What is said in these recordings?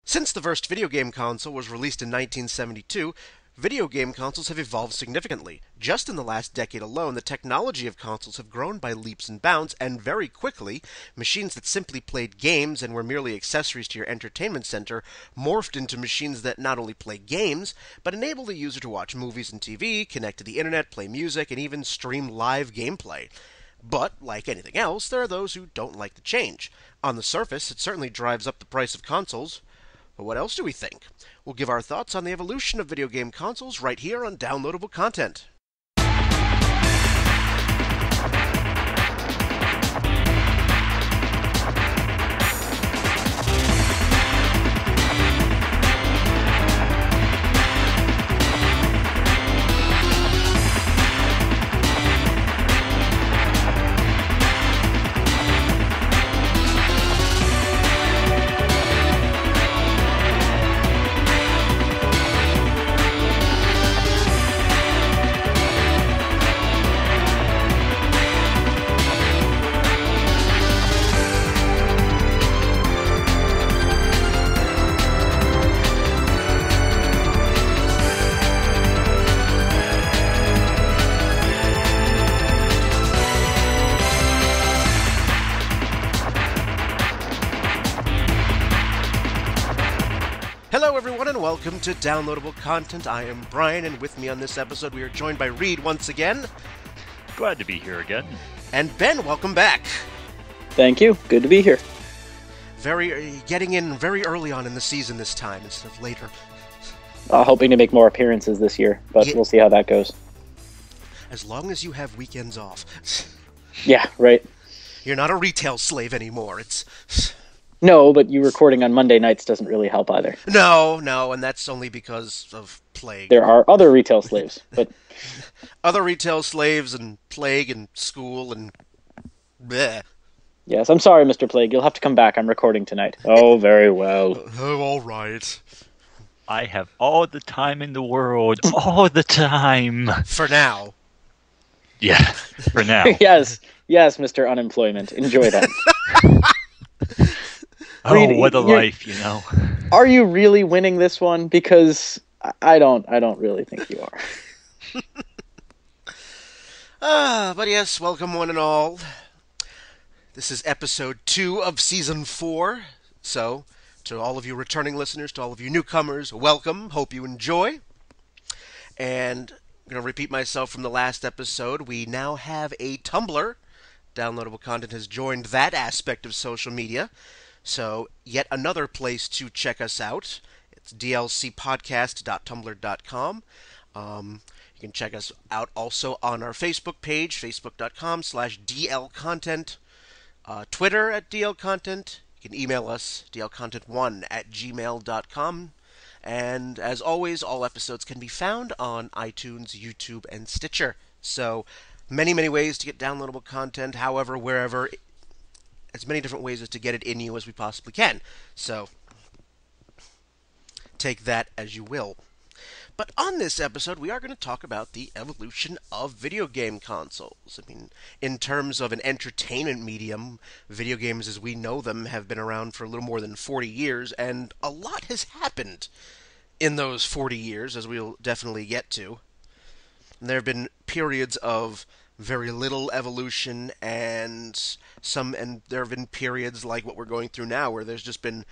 Since the first video game console was released in 1972, video game consoles have evolved significantly. Just in the last decade alone, the technology of consoles have grown by leaps and bounds, and very quickly, machines that simply played games and were merely accessories to your entertainment center morphed into machines that not only play games, but enable the user to watch movies and TV, connect to the internet, play music, and even stream live gameplay. But, like anything else, there are those who don't like the change. On the surface, it certainly drives up the price of consoles. But what else do we think? We'll give our thoughts on the evolution of video game consoles right here on Downloadable Content. Hello everyone and welcome to Downloadable Content. I am Brian, and with me on this episode we are joined by Reid once again. Glad to be here again. And Ben, welcome back. Thank you. Good to be here. Getting in very early on in the season this time instead of later. Hoping to make more appearances this year, but we'll see how that goes. As long as you have weekends off. Yeah, right. You're not a retail slave anymore. No, but you recording on Monday nights doesn't really help either. No, and that's only because of plague. There are other retail slaves, but... Other retail slaves and plague and school and... bleh. Yes, I'm sorry, Mr. Plague. You'll have to come back. I'm recording tonight. Oh, very well. Oh, all right. I have all the time in the world. All the time. For now. Yeah, for now. Yes, Mr. Unemployment. Enjoy that. Oh, Reid, what a life, you know. Are you really winning this one? Because I don't really think you are. But yes, welcome one and all. This is episode 2 of season 4. So, to all of you returning listeners, to all of you newcomers, welcome. Hope you enjoy. And I'm going to repeat myself from the last episode. We now have a Tumblr. Downloadable Content has joined that aspect of social media. So, yet another place to check us out. It's dlcpodcast.tumblr.com. You can check us out also on our Facebook page, facebook.com/dlcontent. Twitter at dlcontent. You can email us, dlcontent1@gmail.com. And as always, all episodes can be found on iTunes, YouTube, and Stitcher. So, many ways to get downloadable content, however, wherever, as many different ways as to get it in you as we possibly can. So, take that as you will. But on this episode, we are going to talk about the evolution of video game consoles. I mean, in terms of an entertainment medium, video games as we know them have been around for a little more than 40 years, and a lot has happened in those 40 years, as we'll definitely get to. And there have been periods of very little evolution, and there have been periods like what we're going through now, where there's just been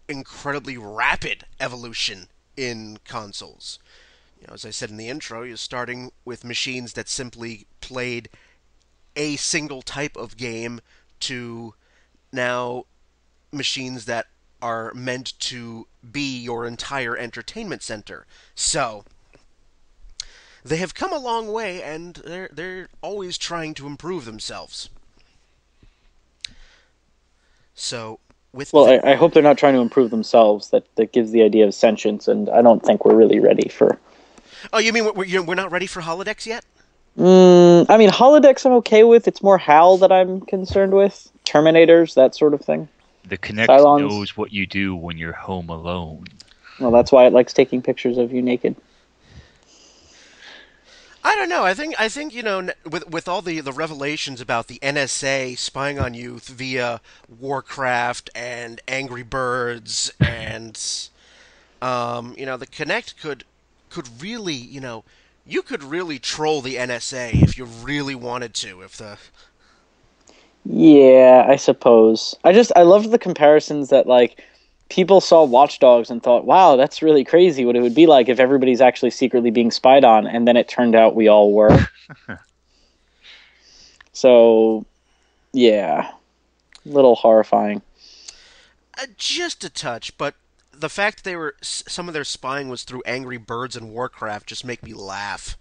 incredibly rapid evolution in consoles. You know, as I said in the intro, you're starting with machines that simply played a single type of game to now machines that are meant to be your entire entertainment center. So, they have come a long way, and they're always trying to improve themselves. So, I hope they're not trying to improve themselves. That gives the idea of sentience, and I don't think we're really ready for... Oh, you mean we're not ready for holodecks yet? I mean, holodecks I'm okay with. It's more HAL that I'm concerned with. Terminators, that sort of thing. The Kinect knows what you do when you're home alone. Well, that's why it likes taking pictures of you naked. I don't know. I think with all the revelations about the NSA spying on youth via Warcraft and Angry Birds and the Connect could really, you could really troll the NSA if you really wanted to. If the Yeah, I suppose. I loved the comparisons that like people saw Watch Dogs and thought, "Wow, that's really crazy what it would be like if everybody's actually secretly being spied on," and then it turned out we all were. So, yeah, a little horrifying. just a touch, but the fact that some of their spying was through Angry Birds and Warcraft just make me laugh.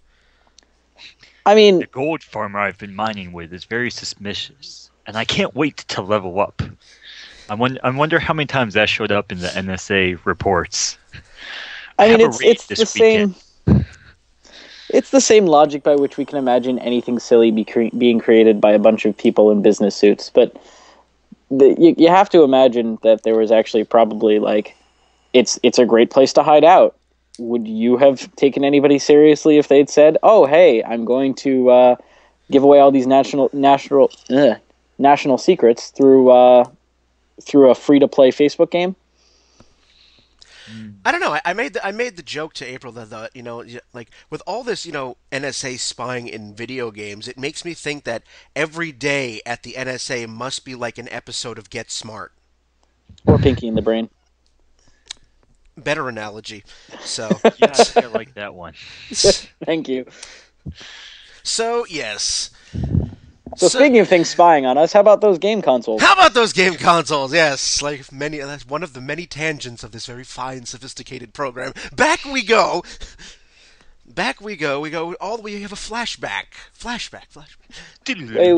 I mean, The gold farmer I've been mining with is very suspicious, and I can't wait to level up. I wonder how many times that showed up in the NSA reports. I mean, have a raid it's this the weekend. same. It's the same logic by which we can imagine anything silly being created by a bunch of people in business suits. But you have to imagine that there was actually probably like, it's a great place to hide out. Would you have taken anybody seriously if they'd said, "Oh, hey, I'm going to give away all these national secrets through a free to play Facebook game"? I don't know. I made the joke to April that like with all this NSA spying in video games, it makes me think that every day at the NSA must be like an episode of Get Smart. Or Pinky in the Brain. Better analogy. So Yeah, I think I like that one. Thank you. so yes. So speaking of things spying on us, how about those game consoles? How about those game consoles? Yes, like many. That's one of the many tangents of this very fine, sophisticated program. Back we go. Back we go. We go all the way. We have a flashback. Flashback.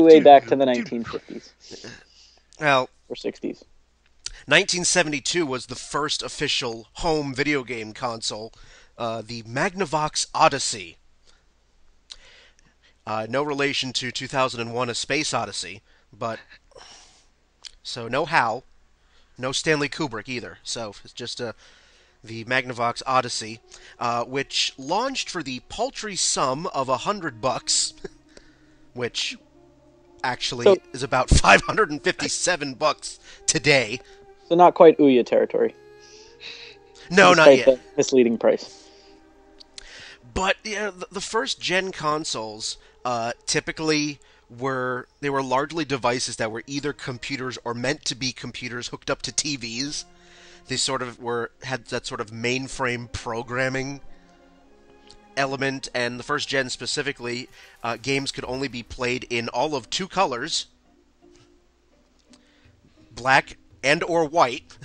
Way back to the 1950s Well, or 60s. 1972 was the first official home video game console, the Magnavox Odyssey. No relation to 2001: A Space Odyssey, but so no HAL, no Stanley Kubrick either. So it's just the Magnavox Odyssey, which launched for the paltry sum of $100, which actually is about $557 today. So not quite Ouya territory. No, not Despite yet. the misleading price. But the first gen consoles typically were largely devices that were either computers or meant to be computers hooked up to TVs. They sort of had that sort of mainframe programming element, and the first gen specifically, games could only be played in all of two colors, black and or white.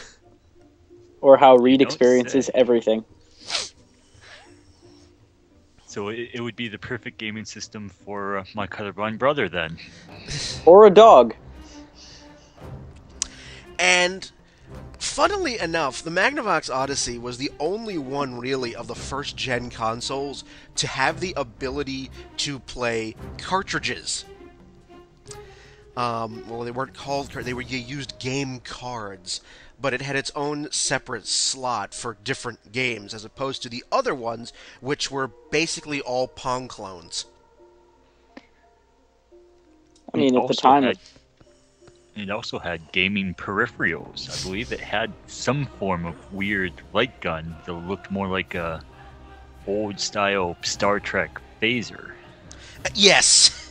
Or how Reid don't experiences say. everything. So it would be the perfect gaming system for my colorblind brother then. Or a dog. And funnily enough, the Magnavox Odyssey was the only one really of the first gen consoles to have the ability to play cartridges. Well, they weren't called cards, you used game cards, but it had its own separate slot for different games, as opposed to the other ones, which were basically all Pong clones. I mean, It at the also time, it also had gaming peripherals. I believe it had some form of weird light gun that looked more like a old-style Star Trek phaser. Yes!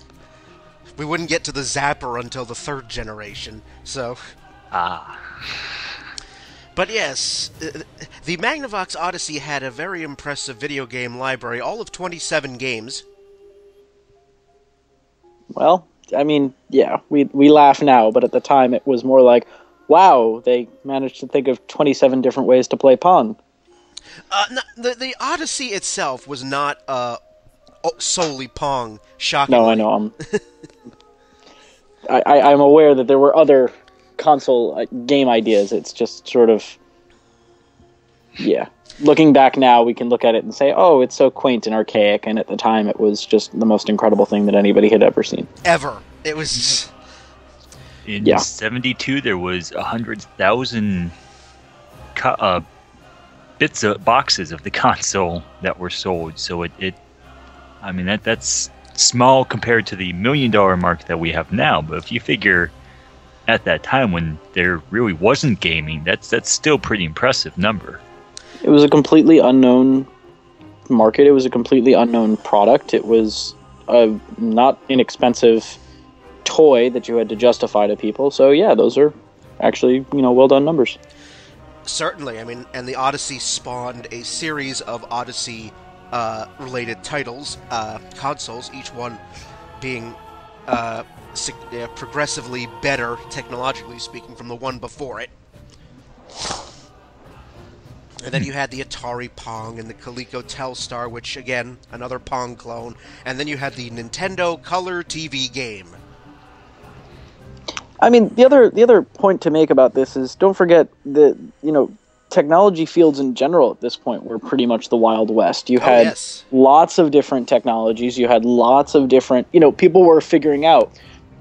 We wouldn't get to the Zapper until the third generation, so... Ah. But yes, the Magnavox Odyssey had a very impressive video game library, all of 27 games. well, I mean, yeah, we laugh now, but at the time it was more like, wow, they managed to think of 27 different ways to play Pong. The Odyssey itself was not solely Pong, shockingly. No, I know. I'm aware that there were other console game ideas. It's just sort of, yeah. Looking back now, we can look at it and say, oh, it's so quaint and archaic, and at the time it was just the most incredible thing that anybody had ever seen. Ever. It was... In 72, there was 100,000 boxes of the console that were sold. So I mean, that's small compared to the $1 million mark that we have now. But if you figure at that time when there really wasn't gaming, that's still a pretty impressive number. It was a completely unknown market. It was a completely unknown product. It was a not inexpensive toy that you had to justify to people. So yeah, those are actually, well done numbers. Certainly, I mean, and the Odyssey spawned a series of Odyssey related titles, consoles, each one being progressively better, technologically speaking, from the one before it. And then you had the Atari Pong and the Coleco Telstar, which, again, another Pong clone. And then you had the Nintendo Color TV game. I mean, the other point to make about this is don't forget that, technology fields in general at this point were pretty much the Wild West. You had lots of different technologies. You had lots of different, people were figuring out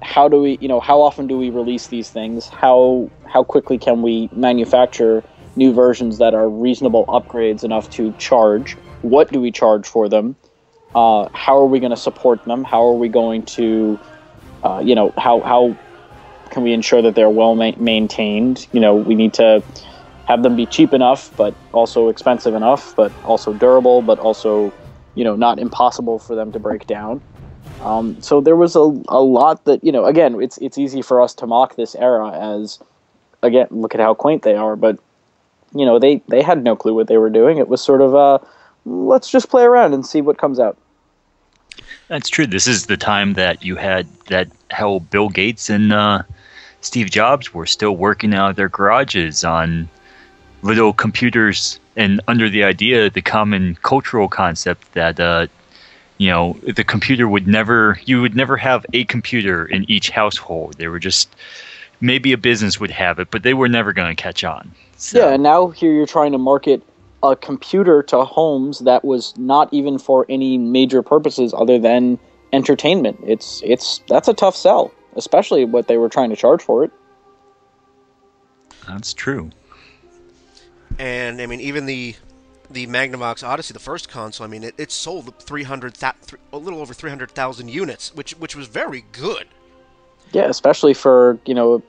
how do we, how often do we release these things? How quickly can we manufacture new versions that are reasonable upgrades enough to charge? What do we charge for them? How are we going to support them? How are we going to, how can we ensure that they're well maintained? We need to have them be cheap enough, but also expensive enough, but also durable, but also, not impossible for them to break down. So there was a lot that, again, it's easy for us to mock this era as, again, look at how quaint they are, but they had no clue what they were doing. It was sort of, let's just play around and see what comes out. That's true. This is the time that you had how Bill Gates and Steve Jobs were still working out of their garages on little computers, and under the idea, the common cultural concept that the computer you would never have a computer in each household. They were just, maybe a business would have it, but they were never going to catch on. So. Yeah, and now here you're trying to market a computer to homes that was not even for any major purposes other than entertainment. That's a tough sell, especially what they were trying to charge for it. That's true. And I mean, even the Magnavox Odyssey, the first console, I mean, it sold a little over 300,000 units, which was very good. Yeah, especially for a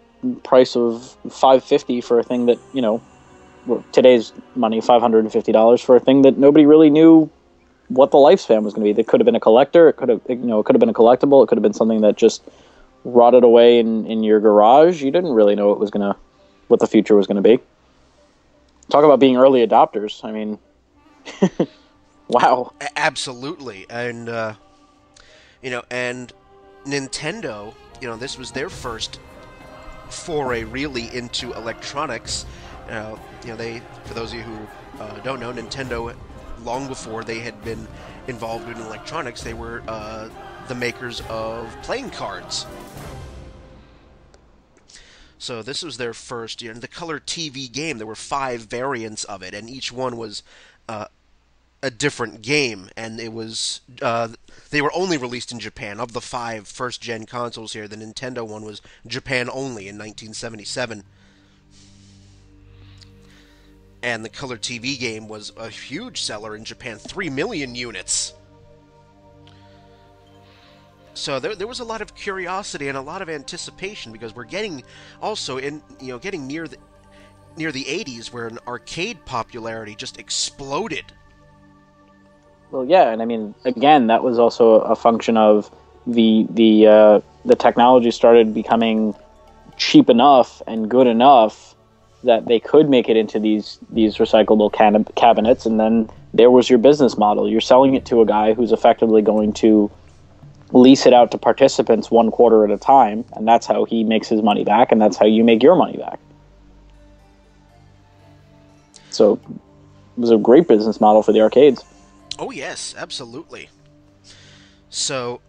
price of $550 for a thing that today's money, $550 for a thing that nobody really knew what the lifespan was going to be. It could have been a collector. It could have been a collectible. It could have been something that just rotted away in your garage. You didn't really know what the future was going to be. Talk about being early adopters. I mean, wow. Absolutely. And, and Nintendo, this was their first foray really into electronics. They, for those of you who don't know, Nintendo, long before they had been involved in electronics, they were the makers of playing cards. So this was their first, the Color TV game. There were 5 variants of it, and each one was a different game. And it was they were only released in Japan. Of the 5 first-gen consoles here, the Nintendo one was Japan only in 1977. And the Color TV game was a huge seller in Japan, 3 million units. So there was a lot of curiosity and a lot of anticipation, because we're getting also getting near the 80s, where an arcade popularity just exploded. Well, yeah, and I mean, again, that was also a function of the technology started becoming cheap enough and good enough that they could make it into these recyclable cabinets, and then there was your business model. You're selling it to a guy who's effectively going to lease it out to participants 1 quarter at a time, and that's how he makes his money back, and that's how you make your money back. So it was a great business model for the arcades. Oh yes, absolutely. So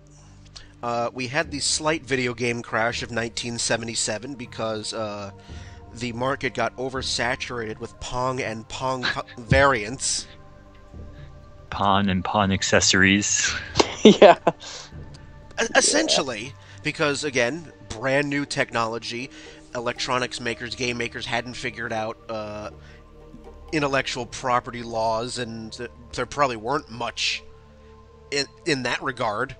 we had the slight video game crash of 1977 because the market got oversaturated with Pong and Pong variants. Pong and Pong accessories. Yeah. Essentially, because, again, brand new technology, electronics makers, game makers hadn't figured out intellectual property laws, and there probably weren't much in that regard.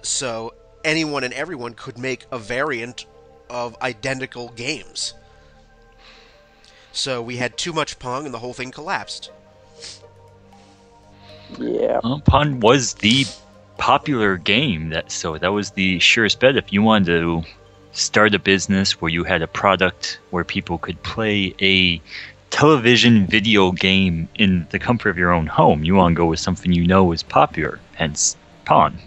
So anyone and everyone could make a variant of identical games. So we had too much Pong and the whole thing collapsed. Yeah. Pong was the popular game, that was the surest bet if you wanted to start a business where you had a product where people could play a television video game in the comfort of your own home. You want to go with something you know is popular, hence Pong.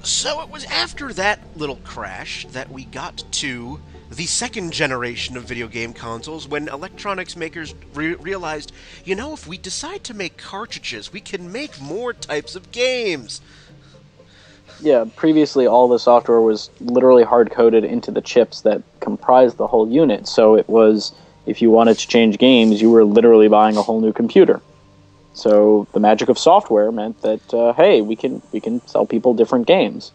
So it was after that little crash that we got to the second generation of video game consoles, when electronics makers realized, if we decide to make cartridges, we can make more types of games. Yeah, previously all the software was literally hard-coded into the chips that comprised the whole unit, so it was, if you wanted to change games, you were literally buying a whole new computer. So the magic of software meant that, hey, we can sell people different games.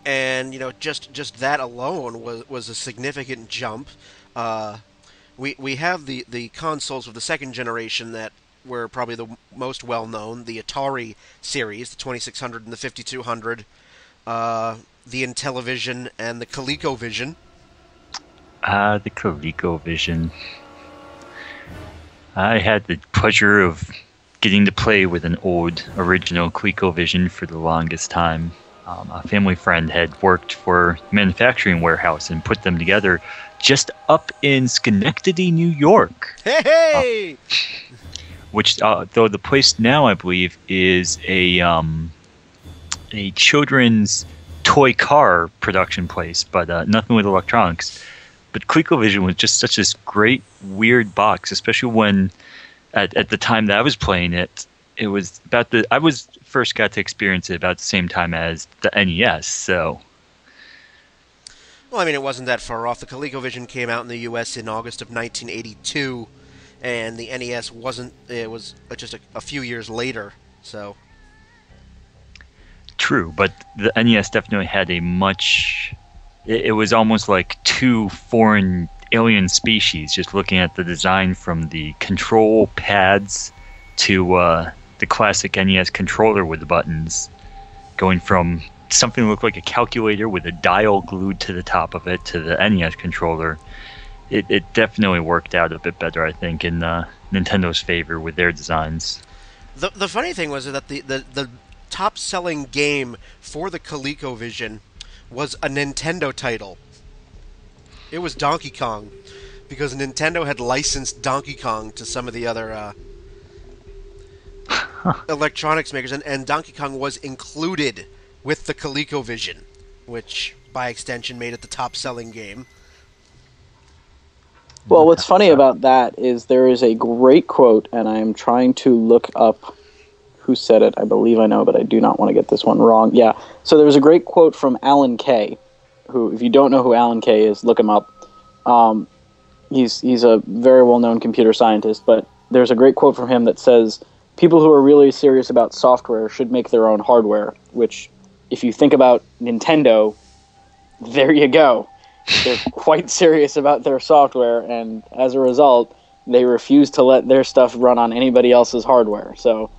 And just that alone was a significant jump. We have the consoles of the second generation that were probably the most well known: the Atari series, the 2600 and the 5200, the Intellivision and the ColecoVision. The ColecoVision. I had the pleasure of getting to play with an old original ColecoVision for the longest time. A family friend had worked for a manufacturing warehouse and put them together just up in Schenectady, New York. Hey! Which, though the place now, I believe, is a children's toy car production place, but nothing with electronics. But ColecoVision was just such this great, weird box, especially when, at the time that I was playing it, it was about I was first got to experience it about the same time as the NES, so. Well, I mean, it wasn't that far off. The ColecoVision came out in the U.S. in August of 1982, and the NES wasn't. It was just a few years later, so. True, but the NES definitely had a much. It was almost like two foreign alien species, just looking at the design from the control pads to the classic NES controller with the buttons, going from something that looked like a calculator with a dial glued to the top of it to the NES controller. It definitely worked out a bit better, I think, in Nintendo's favor with their designs. The funny thing was that the top-selling game for the ColecoVision was a Nintendo title. It was Donkey Kong, because Nintendo had licensed Donkey Kong to some of the other electronics makers, and Donkey Kong was included with the ColecoVision, which by extension made it the top-selling game. Well, what's funny about that is there is a great quote, and I am trying to look up who said it. I believe I know, but I do not want to get this one wrong. Yeah, so there was a great quote from Alan Kay, who, if you don't know who Alan Kay is, look him up. He's a very well-known computer scientist, but there's a great quote from him that says, people who are really serious about software should make their own hardware, which, if you think about Nintendo, there you go. They're quite serious about their software, and as a result, they refuse to let their stuff run on anybody else's hardware. So,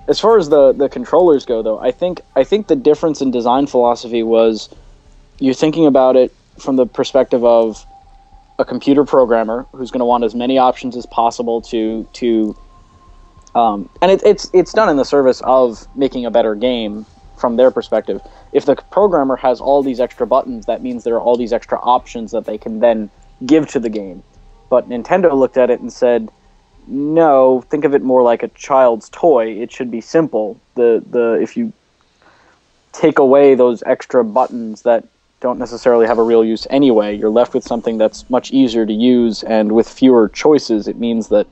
as far as the controllers go, though, I think the difference in design philosophy was you're thinking about it from the perspective of a computer programmer who's going to want as many options as possible and it's done in the service of making a better game from their perspective. If the programmer has all these extra buttons, that means there are all these extra options that they can then give to the game. But Nintendo looked at it and said, no, think of it more like a child's toy. It should be simple. If you take away those extra buttons that don't necessarily have a real use anyway, you're left with something that's much easier to use, and with fewer choices, it means that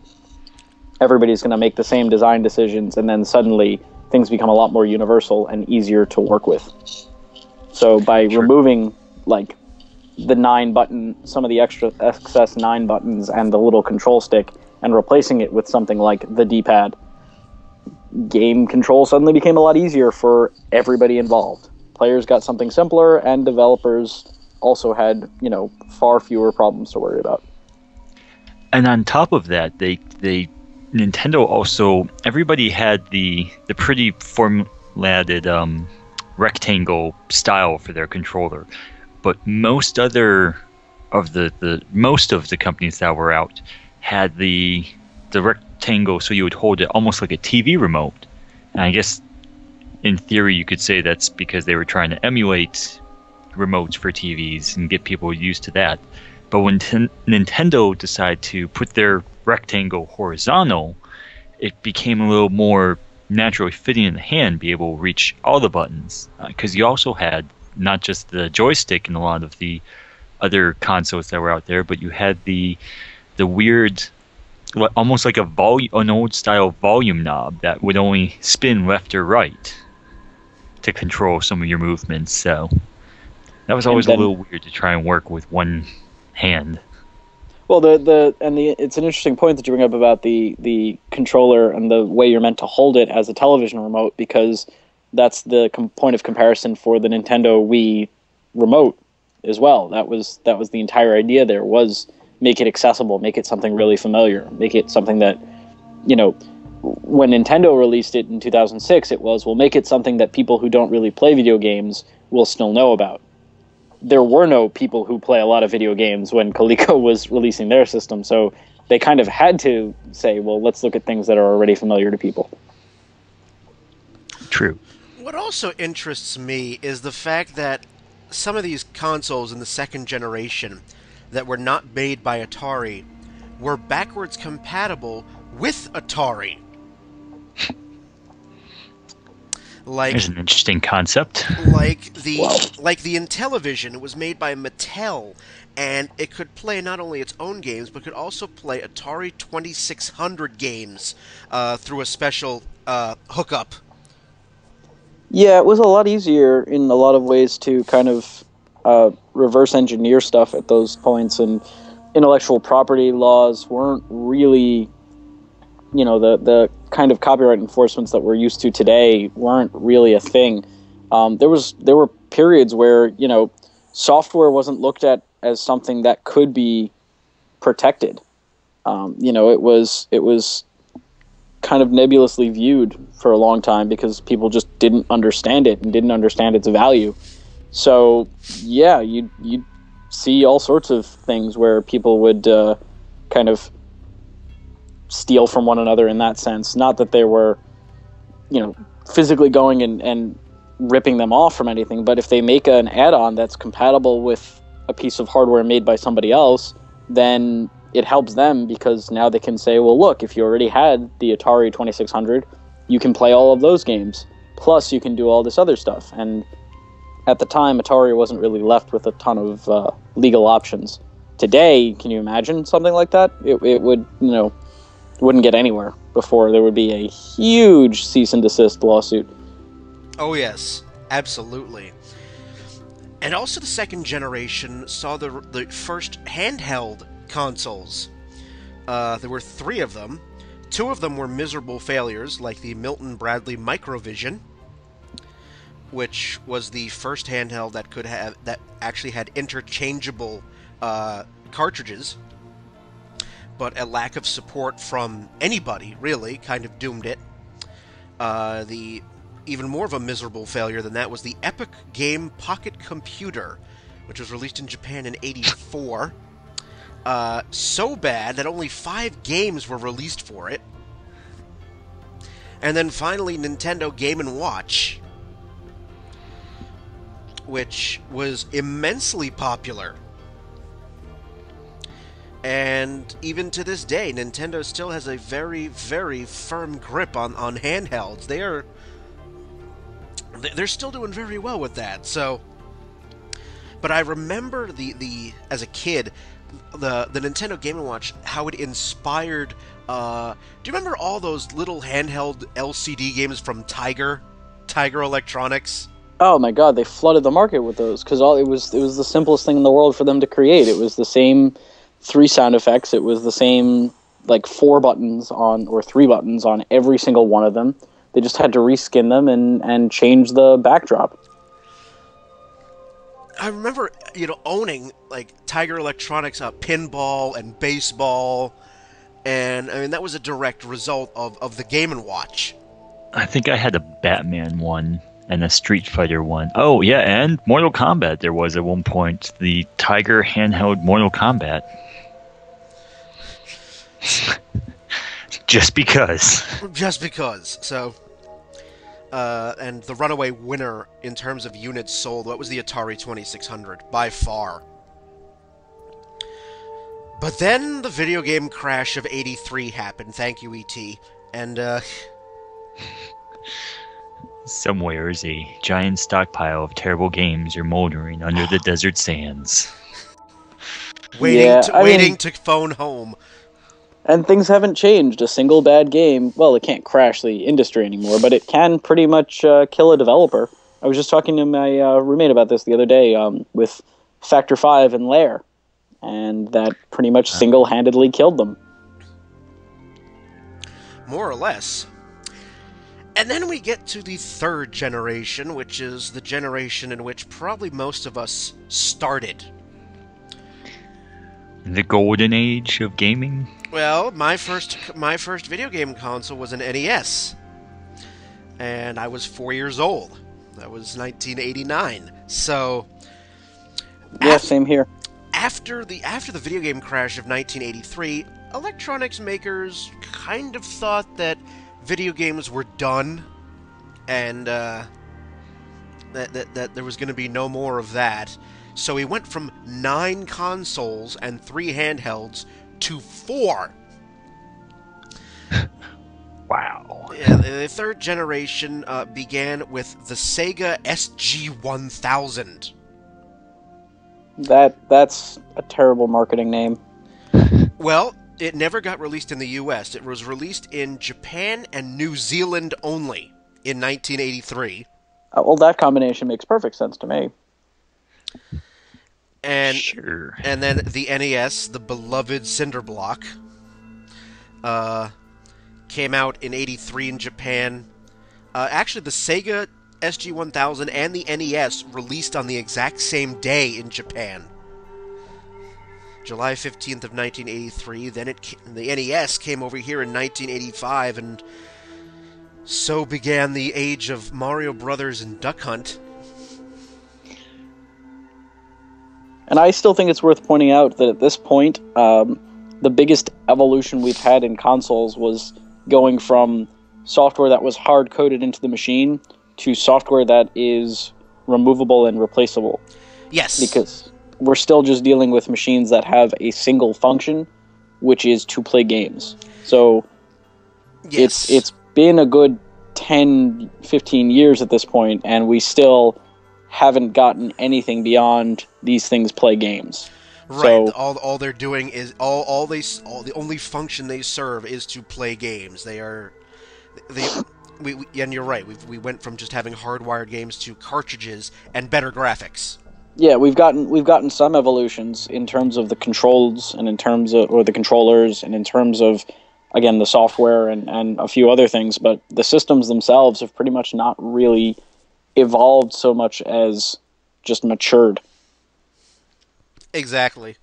everybody's going to make the same design decisions, and then suddenly things become a lot more universal and easier to work with. So by removing like the 9-button, some of the extra excess 9 buttons and the little control stick, and replacing it with something like the D-pad, game control suddenly became a lot easier for everybody involved. Players got something simpler, and developers also had, far fewer problems to worry about. And on top of that, they Nintendo also, everybody had the pretty formatted rectangle style for their controller, but most of the companies that were out had the rectangle, so you would hold it almost like a TV remote. And I guess in theory you could say that's because they were trying to emulate remotes for TVs and get people used to that. But when Nintendo decided to put their rectangle horizontal, it became a little more naturally fitting in the hand, be able to reach all the buttons. Because you also had not just the joystick in a lot of the other consoles that were out there, but you had the weird, almost like an old style volume knob that would only spin left or right to control some of your movements. So that was always a little weird to try and work with one hand. Well, it's an interesting point that you bring up about the controller and the way you're meant to hold it as a television remote, because that's the point of comparison for the Nintendo Wii remote as well. That was the entire idea. There was make it accessible, make it something really familiar, make it something that, when Nintendo released it in 2006, it was, we'll make it something that people who don't really play video games will still know about. There were no people who play a lot of video games when Coleco was releasing their system, so they kind of had to say, well, let's look at things that are already familiar to people. True. What also interests me is the fact that some of these consoles in the second generation that were not made by Atari were backwards compatible with Atari. There's an interesting concept. Like the Intellivision, it was made by Mattel, and it could play not only its own games, but could also play Atari 2600 games through a special hookup. Yeah, it was a lot easier in a lot of ways to kind of reverse engineer stuff at those points, and intellectual property laws weren't really, the kind of copyright enforcements that we're used to today weren't really a thing. There were periods where, software wasn't looked at as something that could be protected. It was kind of nebulously viewed for a long time because people just didn't understand it and didn't understand its value. So, yeah, you'd see all sorts of things where people would kind of steal from one another in that sense. Not that they were, physically going and ripping them off from anything, but if they make an add-on that's compatible with a piece of hardware made by somebody else, then it helps them, because now they can say, well, look, if you already had the Atari 2600, you can play all of those games, plus you can do all this other stuff. And at the time, Atari wasn't really left with a ton of legal options. Today, can you imagine something like that? It would, wouldn't get anywhere before there would be a huge cease and desist lawsuit. Oh yes, absolutely. And also the second generation saw the first handheld consoles. There were 3 of them. 2 of them were miserable failures, like the Milton Bradley Microvision, which was the first handheld that actually had interchangeable cartridges, but a lack of support from anybody really kind of doomed it. The even more of a miserable failure than that was the Epic Game Pocket Computer, which was released in Japan in '84. So bad that only 5 games were released for it. And then finally Nintendo Game & Watch, which was immensely popular. And even to this day, Nintendo still has a very, very firm grip on handhelds. They're still doing very well with that. So, but I remember as a kid, the Nintendo Game & Watch, how it inspired. Do you remember all those little handheld LCD games from Tiger Electronics? Oh my God, they flooded the market with those, because it was the simplest thing in the world for them to create. It was the same 3 sound effects. It was the same 4 buttons or 3 buttons on every single one of them. They just had to reskin them and change the backdrop. I remember, owning Tiger Electronics pinball and baseball, And I mean that was a direct result of the Game & Watch. I think I had a Batman one and a Street Fighter one. Oh, yeah, and Mortal Kombat there was at one point. The Tiger handheld Mortal Kombat. Just because. Just because. So, and the runaway winner in terms of units sold, that was the Atari 2600, by far. But then the video game crash of '83 happened, thank you, E.T., and, Somewheres a giant stockpile of terrible games are moldering under the desert sands. waiting to phone home. And things haven't changed. A single bad game, well, it can't crash the industry anymore, but it can pretty much kill a developer. I was just talking to my roommate about this the other day with Factor 5 and Lair, and that pretty much single-handedly killed them. More or less. And then we get to the third generation, which is the generation in which probably most of us started. The golden age of gaming? Well, my first video game console was an NES, and I was 4 years old. That was 1989. So, yeah, same here. After the video game crash of 1983, electronics makers kind of thought that video games were done, and that there was going to be no more of that. So we went from 9 consoles and 3 handhelds to 4. Wow. Yeah, the third generation began with the Sega SG-1000. That's a terrible marketing name. Well, it never got released in the US. It was released in Japan and New Zealand only in 1983. Well, that combination makes perfect sense to me. And sure. And then the NES, the beloved Cinderblock, came out in '83 in Japan. Actually, the Sega SG-1000 and the NES released on the exact same day in Japan. July 15th of 1983. Then the NES came over here in 1985, and so began the age of Mario Brothers and Duck Hunt. And I still think it's worth pointing out that at this point, the biggest evolution we've had in consoles was going from software that was hard-coded into the machine to software that is removable and replaceable. Yes. Because we're still just dealing with machines that have a single function, which is to play games. So yes. it's been a good 10, 15 years at this point, and we still haven't gotten anything beyond these things play games. Right. So, all they're doing is the only function they serve is to play games. And you're right. We went from just having hardwired games to cartridges and better graphics. yeah, we've gotten some evolutions in terms of the controls and in terms of or the controllers and in terms of again the software and a few other things, but the systems themselves have pretty much not really evolved so much as just matured. Exactly.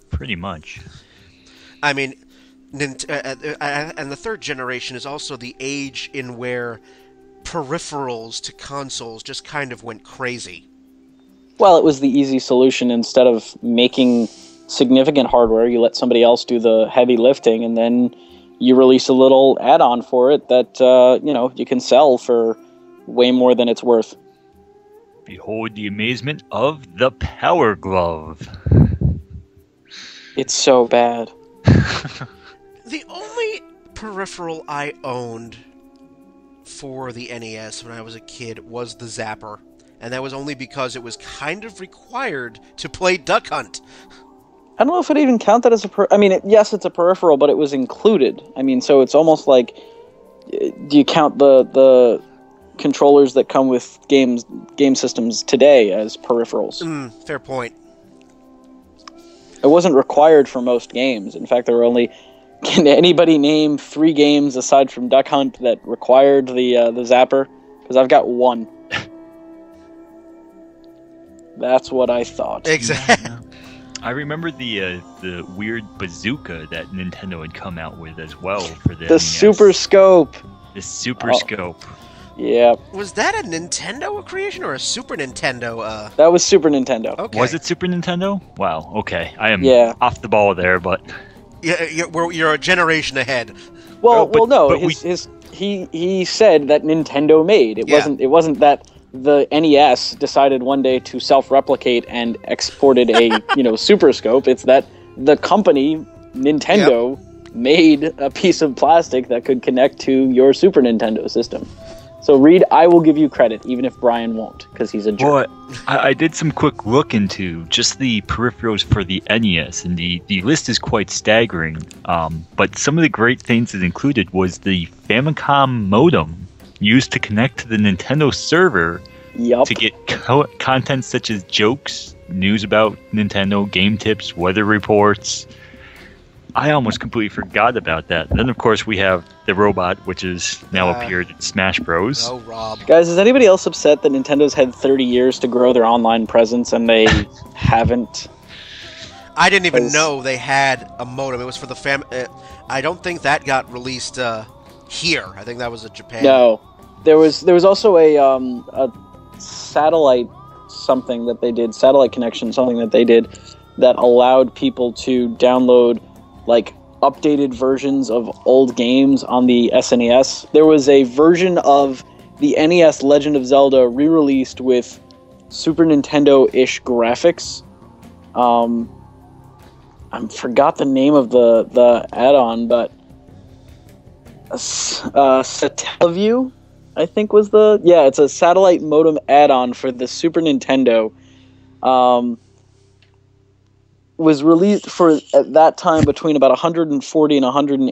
Pretty much. I mean, and the third generation is also the age in where peripherals to consoles just kind of went crazy. Well, it was the easy solution. Instead of making significant hardware, you let somebody else do the heavy lifting, and then you release a little add-on for it that you can sell for way more than it's worth. Behold the amazement of the Power Glove. It's so bad. The only peripheral I owned for the NES when I was a kid was the Zapper, and that was only because it was kind of required to play Duck Hunt. I don't know if it even counted as yes, it's a peripheral, but it was included. I mean, so it's almost like, do you count the controllers that come with game systems today as peripherals? Fair point. It wasn't required for most games. In fact, there were only... Can anybody name 3 games aside from Duck Hunt that required the Zapper? Because I've got 1. That's what I thought. Exactly. I remember the weird bazooka that Nintendo had come out with as well for the The NES. Super Scope. The Super Scope. Yeah, Was that a Nintendo creation or a Super Nintendo? that was Super Nintendo. Okay. Was it Super Nintendo? Wow. Okay, I am Yeah. off the ball there, but Yeah, you're a generation ahead. Well, but- no. but He said that Nintendo made it. Yeah. It wasn't that the NES decided one day to self-replicate and exported a Super Scope. It's that the company Nintendo made a piece of plastic that could connect to your Super Nintendo system. So, Reid, I will give you credit, even if Brian won't, because he's a jerk. well, I did some quick look into just the peripherals for the NES, and the list is quite staggering. But some of the great things it included was the Famicom modem used to connect to the Nintendo server Yup. to get content such as jokes, news about Nintendo, game tips, weather reports. I almost completely forgot about that. Then, of course, we have the robot, which has now appeared in Smash Bros. Oh, Rob. Guys, is anybody else upset that Nintendo's had 30 years to grow their online presence and they haven't? I didn't even Because- know they had a modem. It was for the I don't think that got released here. I think that was a Japan. No. There was also a satellite something that they did, satellite connection, something that they did that allowed people to download like updated versions of old games on the SNES. There was a version of the NES Legend of Zelda re-released with Super Nintendo-ish graphics. I forgot the name of the add-on, but Satellaview, I think was it's a satellite modem add-on for the Super Nintendo. Was released for at that time between about $140 and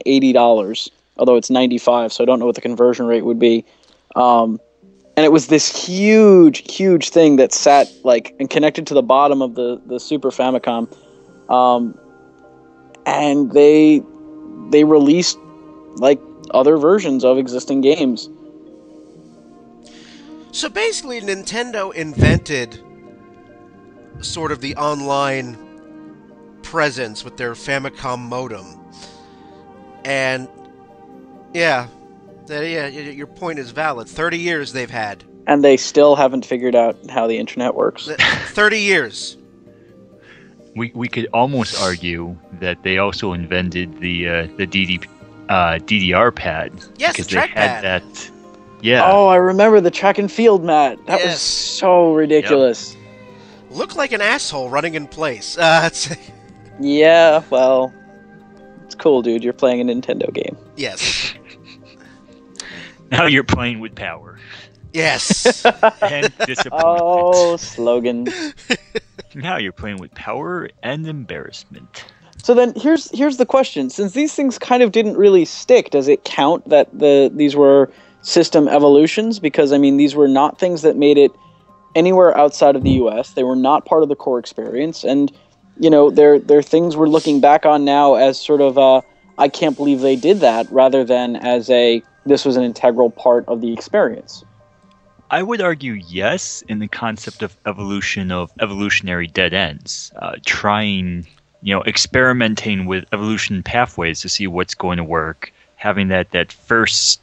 $180, although it's $95, so I don't know what the conversion rate would be. And it was this huge thing that sat like and connected to the bottom of the Super Famicom. And they released like other versions of existing games. So basically, Nintendo invented sort of the online presence with their Famicom modem. And your point is valid. 30 years they've had. And they still haven't figured out how the internet works. 30 years. We could almost argue that they also invented the DDR pad. Yes, because the they trackpad. had that. Yeah. Oh, I remember the track and field, Matt. That was Yes. so ridiculous. Looked like an asshole running in place. Yeah, well, it's cool, dude. You're playing a Nintendo game. Yes. Now you're playing with power Yes. and disappointment. Oh, slogan. Now you're playing with power and embarrassment. So then here's the question. Since these things kind of didn't really stick, does it count that these were system evolutions? Because, I mean, these were not things that made it anywhere outside of the US. They were not part of the core experience. And, they're things we're looking back on now as sort of I can't believe they did that, rather than as this was an integral part of the experience. I would argue yes in the concept of evolution of evolutionary dead ends. Trying, experimenting with evolution pathways to see what's going to work. Having that first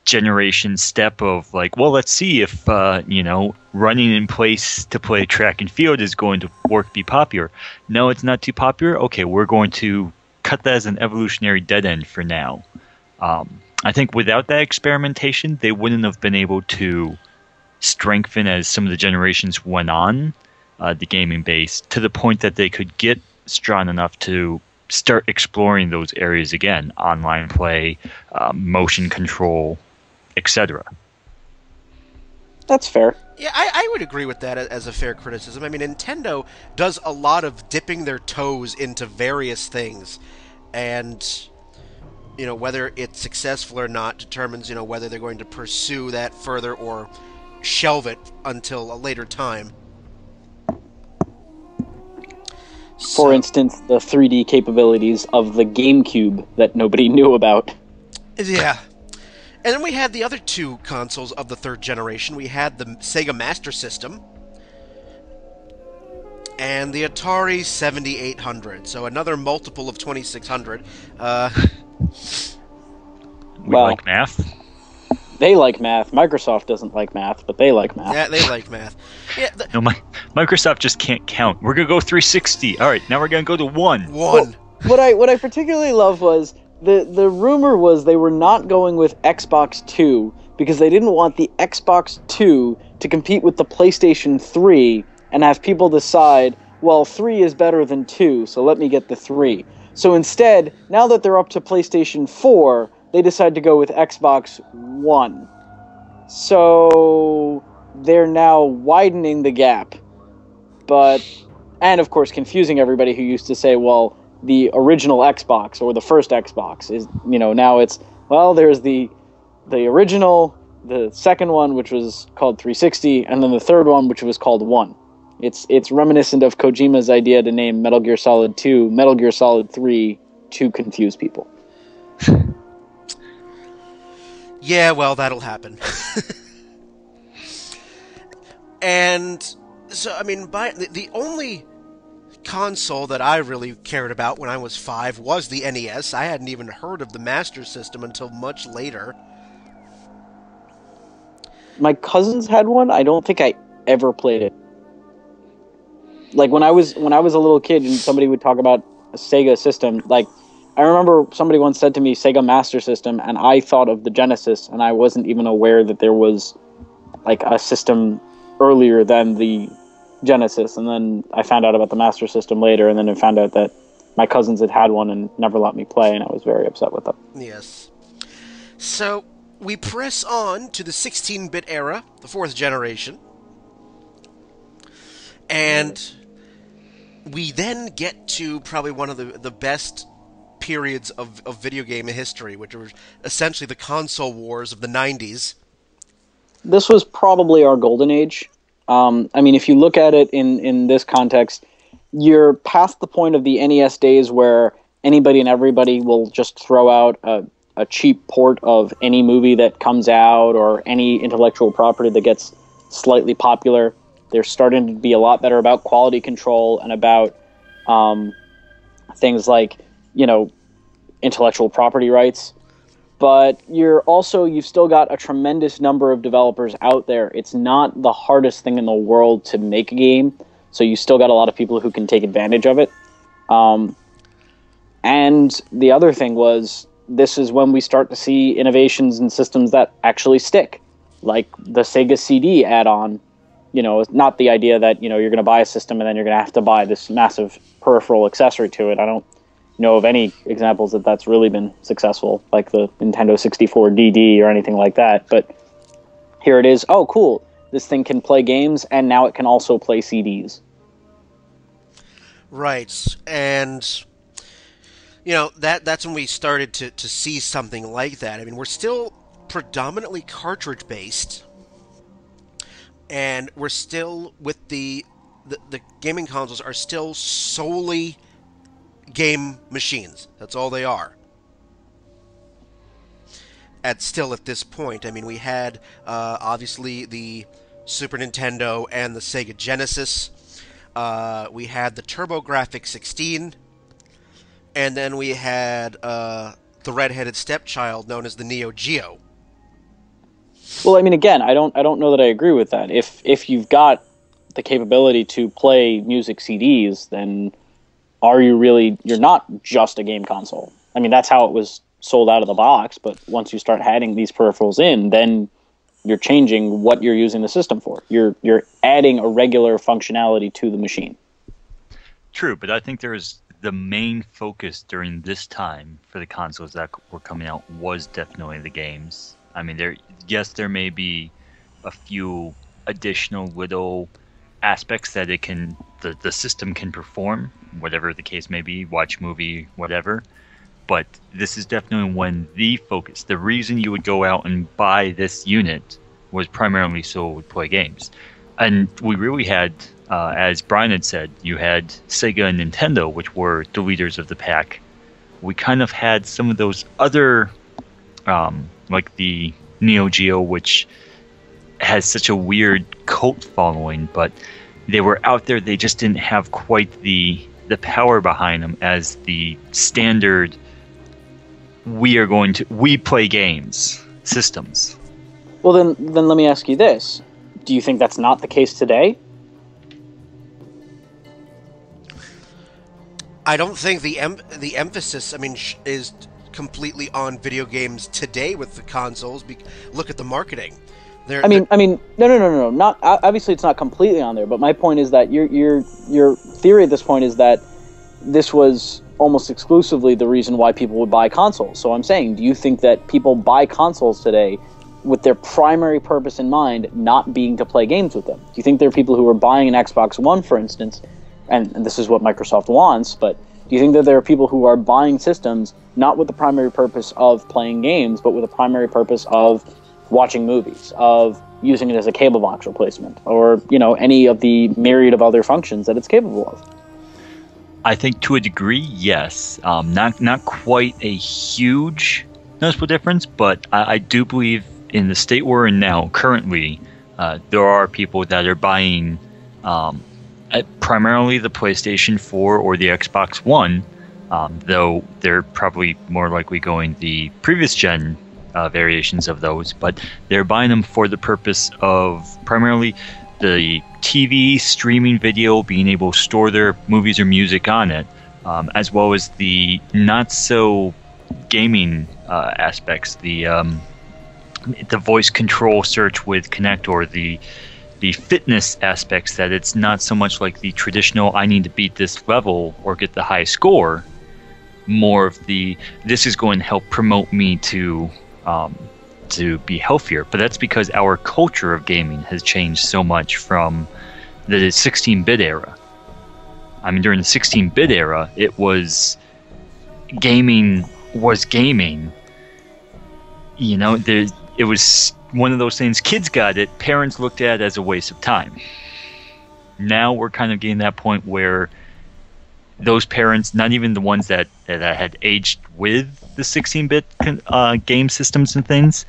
generation step of like, well, let's see if running in place to play track and field is going to be popular. No, it's not too popular. Okay, we're going to cut that as an evolutionary dead end for now. I think without that experimentation, they wouldn't have been able to strengthen as some of the generations went on the gaming base to the point that they could get strong enough to start exploring those areas again: online play, motion control, etc. That's fair. Yeah, I would agree with that as a fair criticism. I mean, Nintendo does a lot of dipping their toes into various things, and whether it's successful or not determines whether they're going to pursue that further or shelve it until a later time. For instance, the 3D capabilities of the GameCube that nobody knew about. Yeah. And then we had the other two consoles of the third generation. We had the Sega Master System, and the Atari 7800. So another multiple of 2600. We Well, like math. they like math. Microsoft doesn't like math, but they like math. Yeah, they like math. Yeah, No, Microsoft just can't count. We're gonna go 360. All right, now we're gonna go to 1. one. Well, what I particularly love was the rumor was they were not going with Xbox 2 because they didn't want the Xbox 2 to compete with the PlayStation 3 and have people decide, well, 3 is better than 2, so let me get the 3. So instead, now that they're up to PlayStation 4, they decide to go with Xbox One. So they're now widening the gap. And of course confusing everybody who used to say, well, the original Xbox or the first Xbox is, now it's, well, there's the original, the second one, which was called 360, and then the third one, which was called One. It's reminiscent of Kojima's idea to name Metal Gear Solid 2 Metal Gear Solid 3 to confuse people. Yeah, well, that'll happen. And so, I mean, the only console that I really cared about when I was 5 was the NES. I hadn't even heard of the Master System until much later. My cousins had one. I don't think I ever played it. Like when I was a little kid and somebody would talk about a Sega system, like I remember somebody once said to me Sega Master System, and I thought of the Genesis, and I wasn't even aware that there was like a system earlier than the Genesis. And then I found out about the Master System later, and then I found out that my cousins had one and never let me play, and I was very upset with them. Yes. So we press on to the 16-bit era, the 4th generation. And we then get to probably one of the best periods of video game history, which were essentially the console wars of the 90s. This was probably our golden age. I mean, if you look at it in this context, you're past the point of the NES days where anybody and everybody will just throw out a cheap port of any movie that comes out or any intellectual property that gets slightly popular. They're starting to be a lot better about quality control and about things like, intellectual property rights. But you've still got a tremendous number of developers out there. It's not the hardest thing in the world to make a game, so you still got a lot of people who can take advantage of it. And the other thing was, this is when we start to see innovations in systems that actually stick, like the Sega CD add-on. Not the idea that, you're going to buy a system and then you're going to have to buy this massive peripheral accessory to it. I don't know of any examples that that's really been successful, like the Nintendo 64 DD or anything like that. But here it is. Oh, cool. This thing can play games, and now it can also play CDs. Right. And, that's when we started to see something like that. I mean, we're still predominantly cartridge-based, and we're still with the gaming consoles are still solely game machines. That's all they are. At this point, I mean, we had obviously the Super Nintendo and the Sega Genesis. We had the TurboGrafx 16, and then we had the redheaded stepchild known as the Neo Geo. Well, I mean, again, I don't know that I agree with that. If you've got the capability to play music CDs, then you're not just a game console. I mean, that's how it was sold out of the box, but once you start adding these peripherals in, then you're changing what you're using the system for. You're adding a regular functionality to the machine. True, but I think the main focus during this time for the consoles that were coming out was definitely the games. I mean, there may be a few additional little aspects that the system can perform, whatever the case may be, watch movie, whatever. But this is definitely when the focus, the reason you would go out and buy this unit was primarily so it would play games. And we really had, as Brian had said, you had Sega and Nintendo, which were the leaders of the pack. We kind of had some of those other, like the Neo Geo, which has such a weird cult following, but they were out there. They just didn't have quite the power behind them as the standard. We play games systems. Well, then let me ask you this: do you think that's not the case today? I don't think the emphasis, I mean, is completely on video games today with the consoles. Look at the marketing. I mean, no. Not obviously, it's not completely on there. But my point is that your theory at this point is that this was almost exclusively the reason why people would buy consoles. So I'm saying, do you think that people buy consoles today with their primary purpose in mind, not being to play games with them? Do you think there are people who are buying an Xbox One, for instance, and this is what Microsoft wants, but do you think that there are people who are buying systems not with the primary purpose of playing games, but with the primary purpose of watching movies, of using it as a cable box replacement, or, you know, any of the myriad of other functions that it's capable of? I think to a degree, yes. Not quite a huge noticeable difference, but I do believe in the state we're in now, currently, there are people that are buying primarily the PlayStation 4 or the Xbox One, though they're probably more likely going the previous gen variations of those, but they're buying them for the purpose of primarily the TV streaming video, being able to store their movies or music on it, as well as the not so gaming aspects, the voice control search with Kinect, or the fitness aspects, that it's not so much like the traditional I need to beat this level or get the high score, more of the this is going to help promote me to be healthier. But that's because our culture of gaming has changed so much from the 16-bit era. I mean, during the 16-bit era, it was gaming. You know, it was one of those things, kids got it, parents looked at it as a waste of time. Now we're kind of getting that point where those parents, not even the ones that had aged with the 16-bit game systems and things,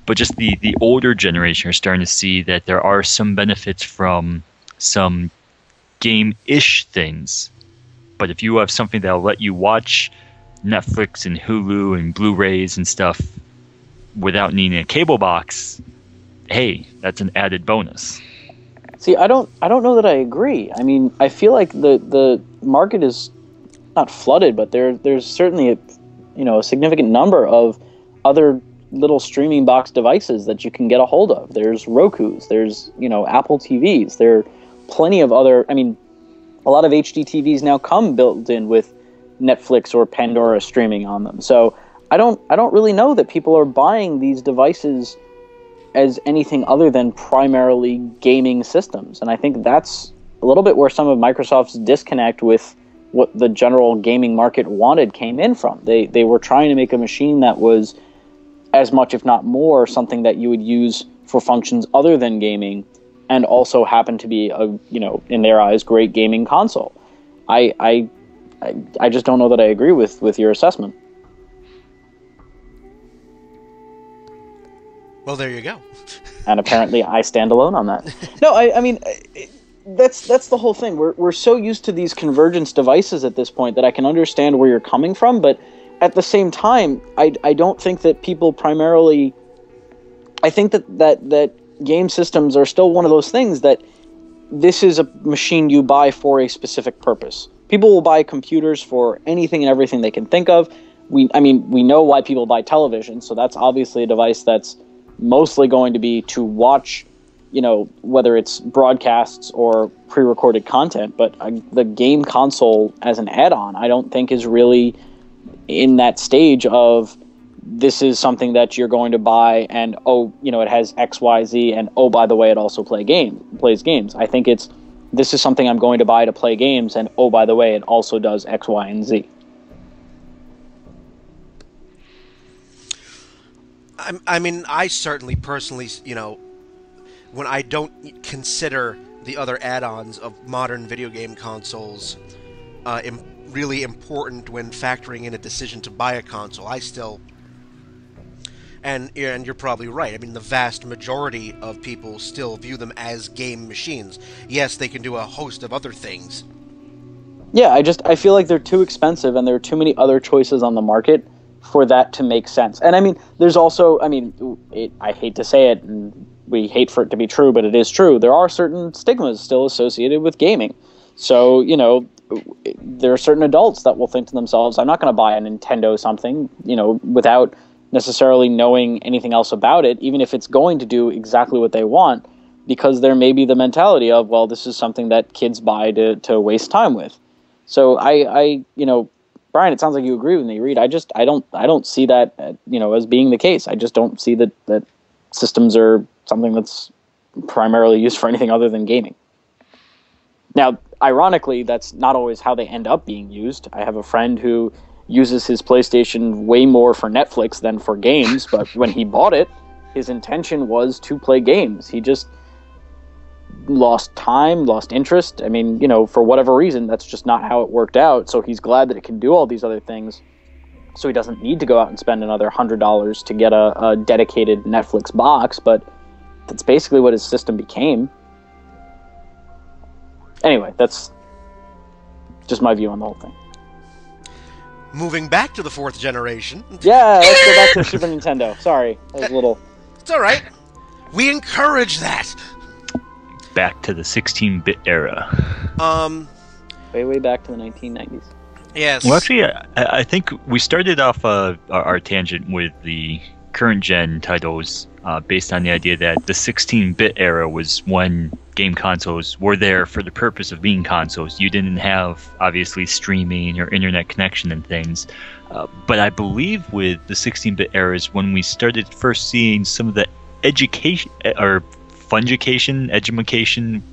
but just the older generation are starting to see that there are some benefits from some game-ish things. But if you have something that'll let you watch Netflix and Hulu and Blu-rays and stuff without needing a cable box, hey, that's an added bonus. See, I don't know that I agree. I mean, I feel like the market is not flooded, but there's certainly a significant number of other little streaming box devices that you can get a hold of. There's Roku's, there's Apple TVs, there are plenty of other. I mean, a lot of HD TVs now come built in with Netflix or Pandora streaming on them. So I don't really know that people are buying these devices as anything other than primarily gaming systems. And I think that's a little bit where some of Microsoft's disconnect with what the general gaming market wanted came in from. They were trying to make a machine that was as much, if not more, something that you would use for functions other than gaming, and also happened to be a, in their eyes, great gaming console. I just don't know that I agree with your assessment. Well, there you go. And apparently I stand alone on that. No, I mean, that's the whole thing. We're so used to these convergence devices at this point that I can understand where you're coming from, but at the same time, I don't think that people primarily... I think that game systems are still one of those things that this is a machine you buy for a specific purpose. People will buy computers for anything and everything they can think of. We know why people buy television, so that's obviously a device that's mostly going to be to watch, whether it's broadcasts or pre-recorded content. But the game console as an add-on, I don't think is really in that stage of this is something that you're going to buy and, it has X, Y, Z, and by the way, it also plays games. I think this is something I'm going to buy to play games, and by the way, it also does X, Y, and Z. I mean, I certainly personally, when I don't consider the other add-ons of modern video game consoles really important when factoring in a decision to buy a console, I still And you're probably right. I mean, the vast majority of people still view them as game machines. Yes, they can do a host of other things. Yeah, I feel like they're too expensive, and there are too many other choices on the market for that to make sense. And I mean, there's also, I mean, I hate to say it, and we hate for it to be true, but it is true. There are certain stigmas still associated with gaming. So, you know, there are certain adults that will think to themselves, I'm not going to buy a Nintendo something, you know, without necessarily knowing anything else about it, even if it's going to do exactly what they want, because there may be the mentality of, well, this is something that kids buy to waste time with. So I you know, Brian, it sounds like you agree with me, Reid. I don't see that, you know, as being the case. I just don't see that systems are something that's primarily used for anything other than gaming. Now, ironically, that's not always how they end up being used. I have a friend who uses his PlayStation way more for Netflix than for games, but when he bought it, his intention was to play games. He just lost time, lost interest. I mean, you know, for whatever reason, that's just not how it worked out. So he's glad that it can do all these other things. So he doesn't need to go out and spend another $100 to get a dedicated Netflix box, but that's basically what his system became. Anyway, that's just my view on the whole thing. Moving back to the 4th generation. Yeah, let's go back to Super Nintendo. Sorry, that was a little... It's alright. We encourage that. Back to the 16-bit era. Way back to the 1990s. Yes. Well, actually, I think we started off our tangent with the current gen titles based on the idea that the 16-bit era was when game consoles were there for the purpose of being consoles. You didn't have, obviously, streaming or internet connection and things. But I believe with the 16-bit era is when we started first seeing some of the education or education,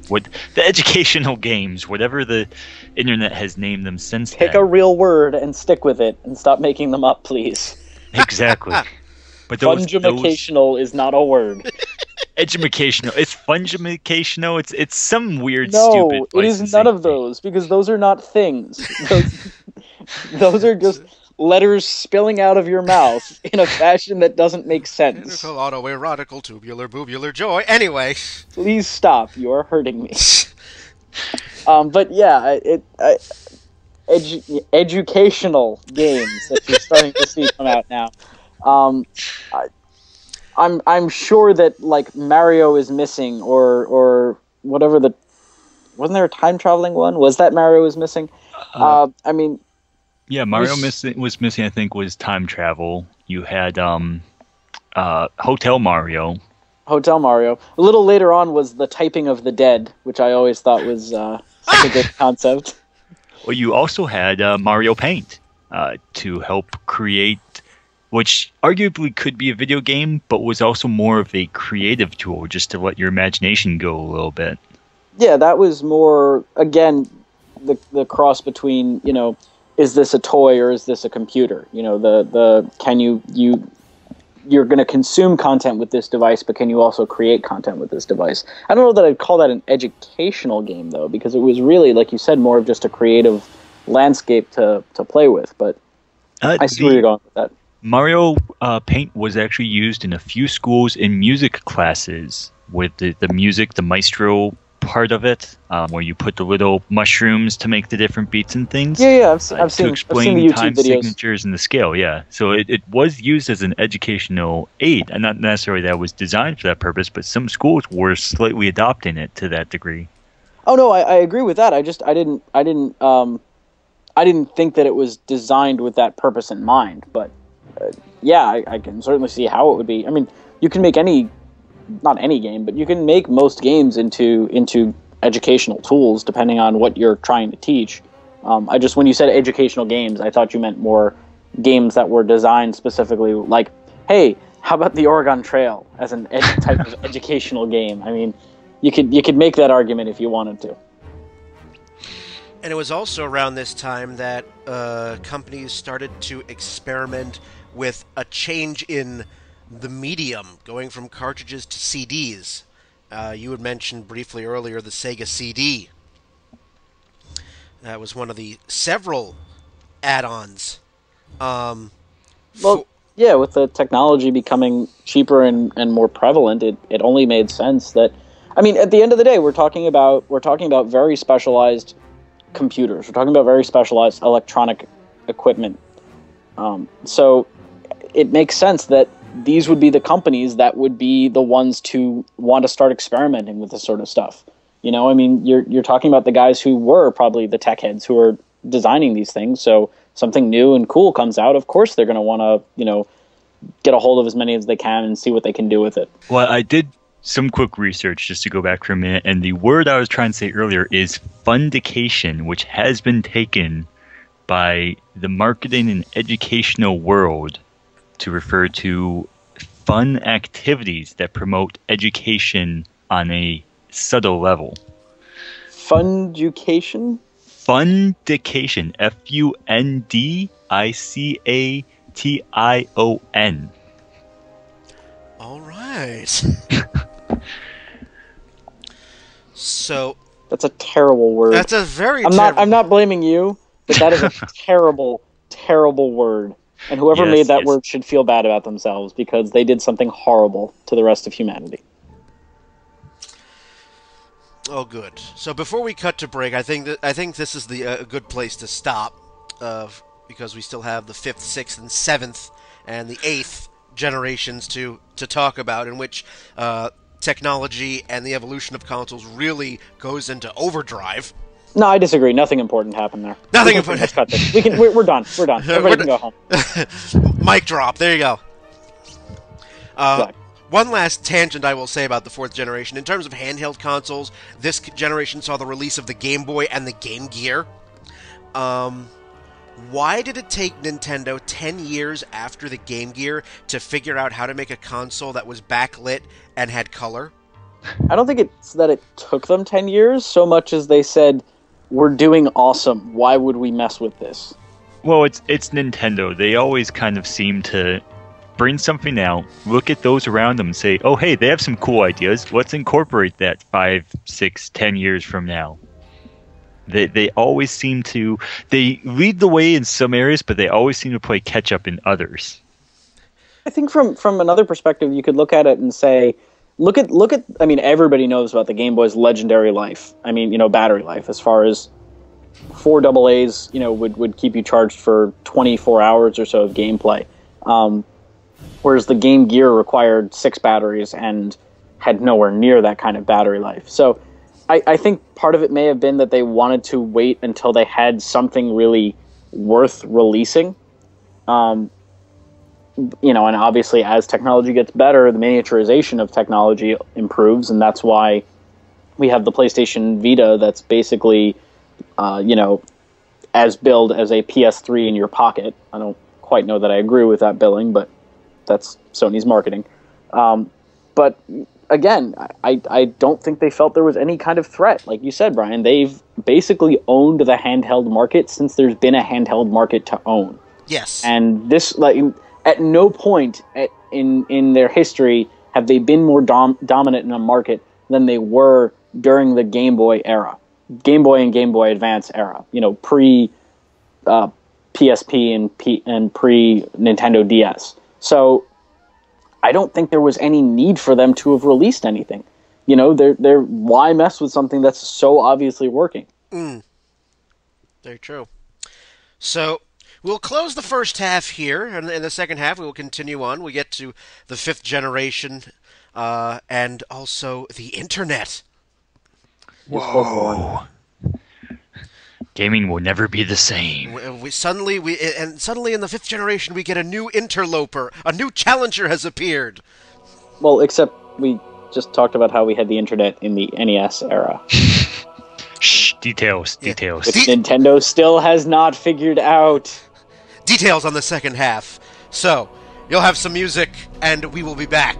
what the educational games, whatever the internet has named them since then. Pick a real word and stick with it, and stop making them up, please. Exactly. But Fungimational is not a word. Edumacational. It's fungimacational. It's some weird, no, stupid. No, it is none of those, because those are not things. Those are just letters spilling out of your mouth in a fashion that doesn't make sense. Autoerotical, tubular, boobular joy. Anyway. Please stop. You are hurting me. But yeah, educational games that you're starting to see come out now. I'm sure that like Mario is missing, or whatever wasn't there a time traveling one? Was that Mario was missing? I mean. Yeah, Mario was missing, I think, was time travel. You had Hotel Mario. Hotel Mario. A little later on was the typing of the dead, which I always thought was such a good concept. Well, you also had Mario Paint to help create, which arguably could be a video game, but was also more of a creative tool, just to let your imagination go a little bit. Yeah, that was more, again, the cross between, you know, is this a toy or is this a computer? You know, can you're going to consume content with this device, but can you also create content with this device? I don't know that I'd call that an educational game, though, because it was really, like you said, more of just a creative landscape to play with. But I see where you're going with that. Mario Paint was actually used in a few schools in music classes with the music, the maestro part of it, where you put the little mushrooms to make the different beats and things. Yeah, I've seen the YouTube time videos. Signatures and the scale, yeah. So it was used as an educational aid, and not necessarily that it was designed for that purpose, but some schools were slightly adopting it to that degree. Oh no, I agree with that. I didn't think that it was designed with that purpose in mind. But yeah, I can certainly see how it would be. I mean, you can make not any game, but you can make most games into educational tools depending on what you're trying to teach. When you said educational games, I thought you meant more games that were designed specifically, like, hey, how about the Oregon Trail as an type of educational game? I mean, you could make that argument if you wanted to. And it was also around this time that companies started to experiment with a change in the medium, going from cartridges to CDs. You had mentioned briefly earlier the Sega CD. That was one of the several add-ons. Yeah, with the technology becoming cheaper and more prevalent, it only made sense that, I mean, at the end of the day, we're talking about very specialized computers. We're talking about very specialized electronic equipment. So it makes sense that these would be the companies that would be the ones to want to start experimenting with this sort of stuff. You know, I mean, you're talking about the guys who were probably the tech heads who are designing these things. So something new and cool comes out, of course they're going to want to, you know, get a hold of as many as they can and see what they can do with it. Well, I did some quick research just to go back for a minute, and the word I was trying to say earlier is fundication, which has been taken by the marketing and educational world to refer to fun activities that promote education on a subtle level. Funducation? Fundication. Fundication. All right. So that's a terrible word. That's a very. I'm not blaming you, but that is a terrible, terrible word. And whoever made that word should feel bad about themselves because they did something horrible to the rest of humanity. Oh, good. So before we cut to break, I think this is a good place to stop, because we still have the 5th, 6th, and 7th, and the 8th generations to talk about, in which technology and the evolution of consoles really goes into overdrive. No, I disagree. Nothing important happened there. Nothing important. Let's cut this. We're done. We're done. Everybody can go home. Mic drop. There you go. Exactly. One last tangent I will say about the 4th generation. In terms of handheld consoles, this generation saw the release of the Game Boy and the Game Gear. Why did it take Nintendo 10 years after the Game Gear to figure out how to make a console that was backlit and had color? I don't think it's that it took them 10 years so much as they said, we're doing awesome. Why would we mess with this? Well, it's Nintendo. They always kind of seem to bring something out, look at those around them and say, oh, hey, they have some cool ideas. Let's incorporate that 5, 6, 10 years from now. They always seem to... They lead the way in some areas, but they always seem to play catch-up in others. I think from another perspective, you could look at it and say, look at. I mean, everybody knows about the Game Boy's legendary life. I mean, battery life, as far as 4 AA's, would keep you charged for 24 hours or so of gameplay. Whereas the Game Gear required 6 batteries and had nowhere near that kind of battery life. So I think part of it may have been that they wanted to wait until they had something really worth releasing. And obviously as technology gets better, the miniaturization of technology improves, and that's why we have the PlayStation Vita that's basically, as billed as a PS3 in your pocket. I don't quite know that I agree with that billing, but that's Sony's marketing. But again, I don't think they felt there was any kind of threat. Like you said, Brian, they've basically owned the handheld market since there's been a handheld market to own. Yes. And this, at no point in their history have they been more dominant in a market than they were during the Game Boy era. Game Boy and Game Boy Advance era. Pre PSP and pre Nintendo DS. So I don't think there was any need for them to have released anything. They're why mess with something that's so obviously working? Very true. So we'll close the first half here, and in the second half we will continue on. We get to the 5th generation, and also the internet. Whoa. Gaming will never be the same. Suddenly in the 5th generation we get a new interloper. A new challenger has appeared. Well, except we just talked about how we had the internet in the NES era. Shh, details. Which Nintendo still has not figured out. Details on the second half. So, you'll have some music, and we will be back.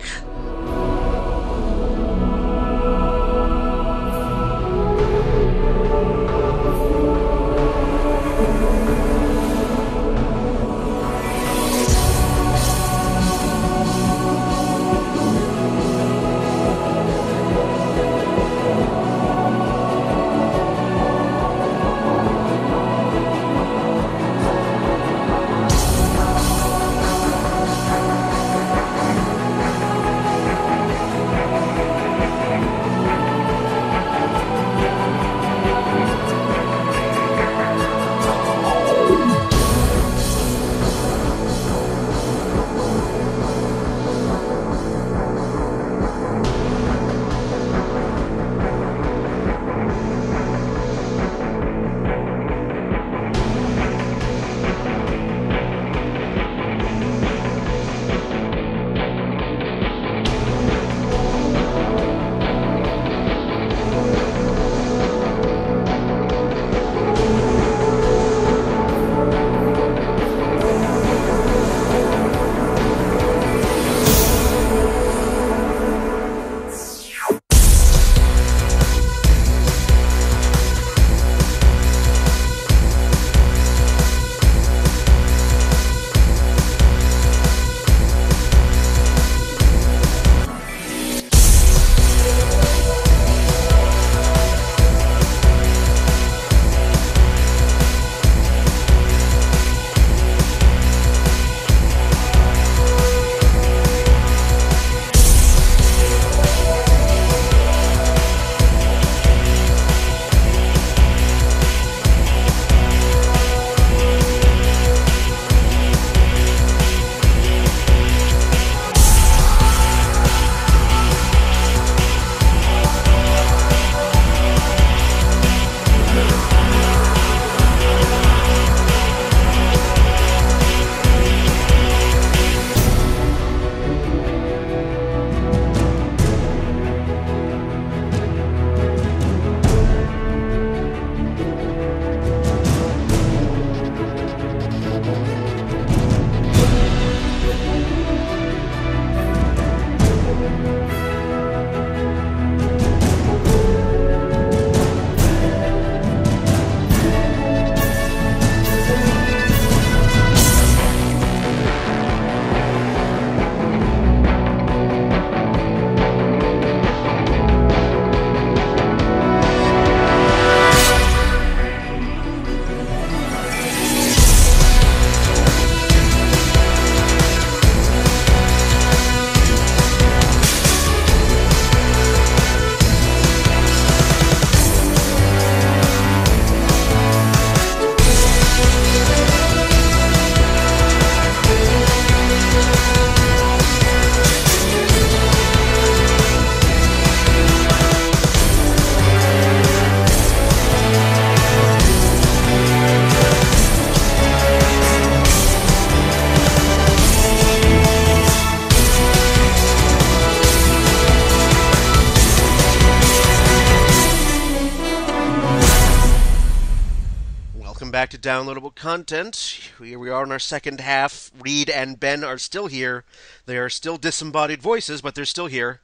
Back to downloadable content. Here we are in our second half. Reid and Ben are still here. They are still disembodied voices, but they're still here.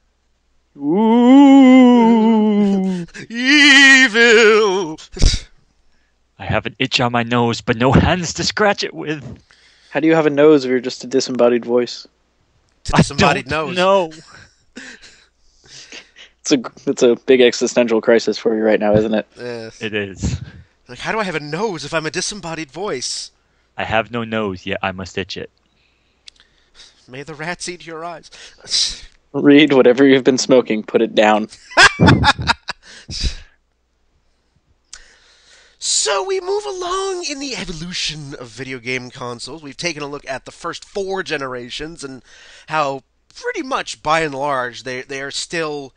Ooh. Evil! I have an itch on my nose, but no hands to scratch it with. How do you have a nose if you're just a disembodied voice? Disembodied nose. No. It's a big existential crisis for you right now, isn't it? Yes. It is. Like, how do I have a nose if I'm a disembodied voice? I have no nose, yet I must itch it. May the rats eat your eyes. Reid, whatever you've been smoking, put it down. So we move along in the evolution of video game consoles. We've taken a look at the first 4 generations and how pretty much by and large they are still,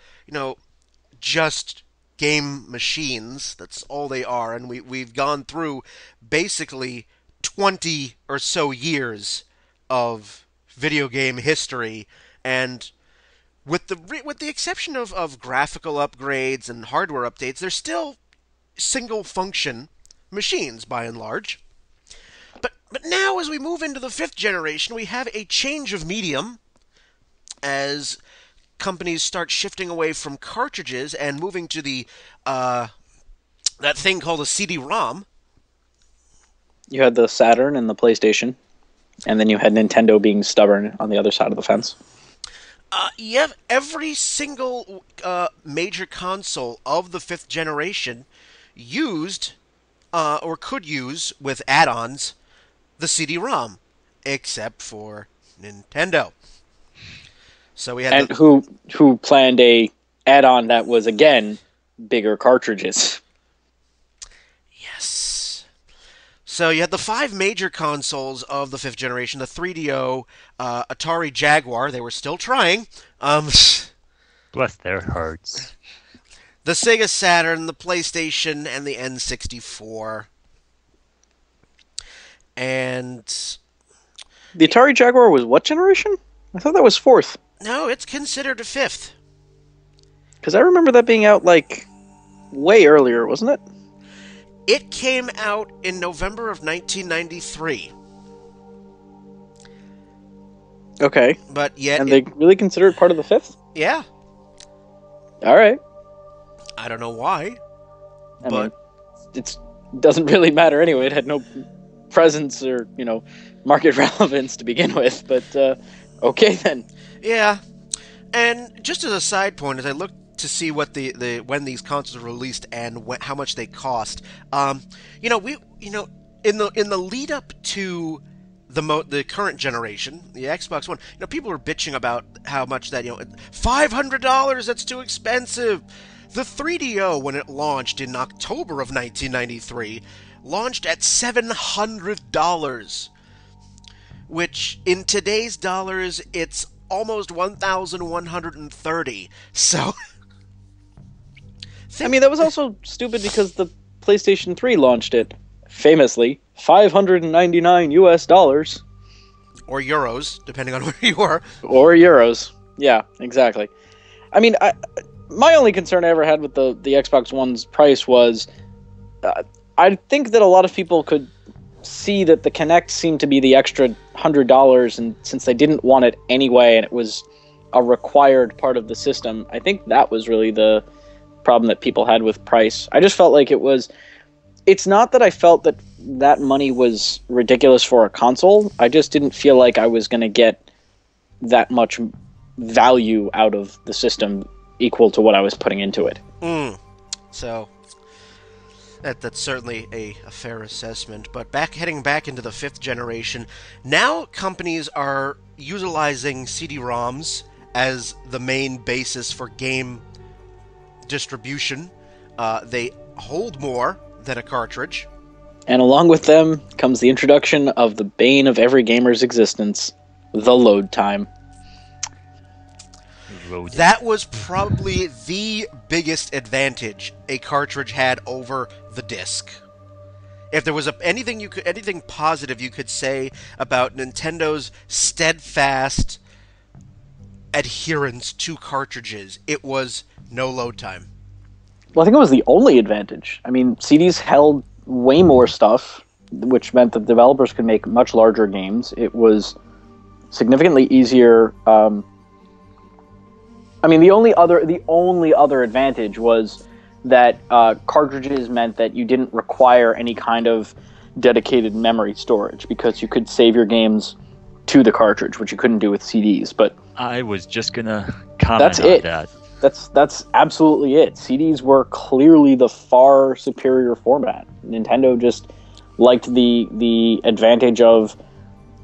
just game machines. That's all they are, and we've gone through basically 20 or so years of video game history, and with the exception of graphical upgrades and hardware updates, they're still single function machines by and large. But now as we move into the 5th generation, we have a change of medium as companies start shifting away from cartridges and moving to the that thing called a CD-ROM. You had the Saturn and the PlayStation, and then you had Nintendo being stubborn on the other side of the fence. Every single major console of the 5th generation used or could use with add-ons the CD-ROM, except for Nintendo. So we had who planned a add-on that was again bigger cartridges. Yes. So you had the 5 major consoles of the 5th generation: the 3DO, Atari Jaguar. They were still trying. Bless their hearts. The Sega Saturn, the PlayStation, and the N64. And the Atari Jaguar was what generation? I thought that was 4th. No, it's considered a 5th. Because I remember that being out, way earlier, wasn't it? It came out in November of 1993. Okay. But yet... And they really consider it part of the 5th? Yeah. Alright. I don't know why. I mean, it doesn't really matter anyway. It had no presence or, market relevance to begin with. But, okay then. Yeah. And just as a side point, as I looked to see what the when these consoles were released and how much they cost, in the lead up to the current generation, the Xbox One, people were bitching about how much that, $500, that's too expensive. The 3DO, when it launched in October of 1993, launched at $700, which in today's dollars, it's almost $1,130. So, I mean, that was also stupid because the PlayStation 3 launched it famously $599 or euros, depending on where you are, or euros. Yeah, exactly. I mean, my only concern I ever had with the Xbox One's price was I think that a lot of people could see that the Kinect seemed to be the extra $100, and since they didn't want it anyway, and it was a required part of the system, I think that was really the problem that people had with price. I just felt like it's not that I felt that that money was ridiculous for a console. I just didn't feel like I was going to get that much value out of the system equal to what I was putting into it. So that's certainly a fair assessment. But heading back into the 5th generation, now companies are utilizing CD-ROMs as the main basis for game distribution. They hold more than a cartridge. And along with them comes the introduction of the bane of every gamer's existence, the load time. That was probably the biggest advantage a cartridge had over the disc. If there was anything positive you could say about Nintendo's steadfast adherence to cartridges, it was no load time. Well, I think it was the only advantage. I mean, CDs held way more stuff, which meant that developers could make much larger games. It was significantly easier. I mean, the only other advantage was that cartridges meant that you didn't require any kind of dedicated memory storage, because you could save your games to the cartridge, which you couldn't do with CDs. But I was just gonna comment on that. That's absolutely it. CDs were clearly the far superior format. Nintendo just liked the advantage of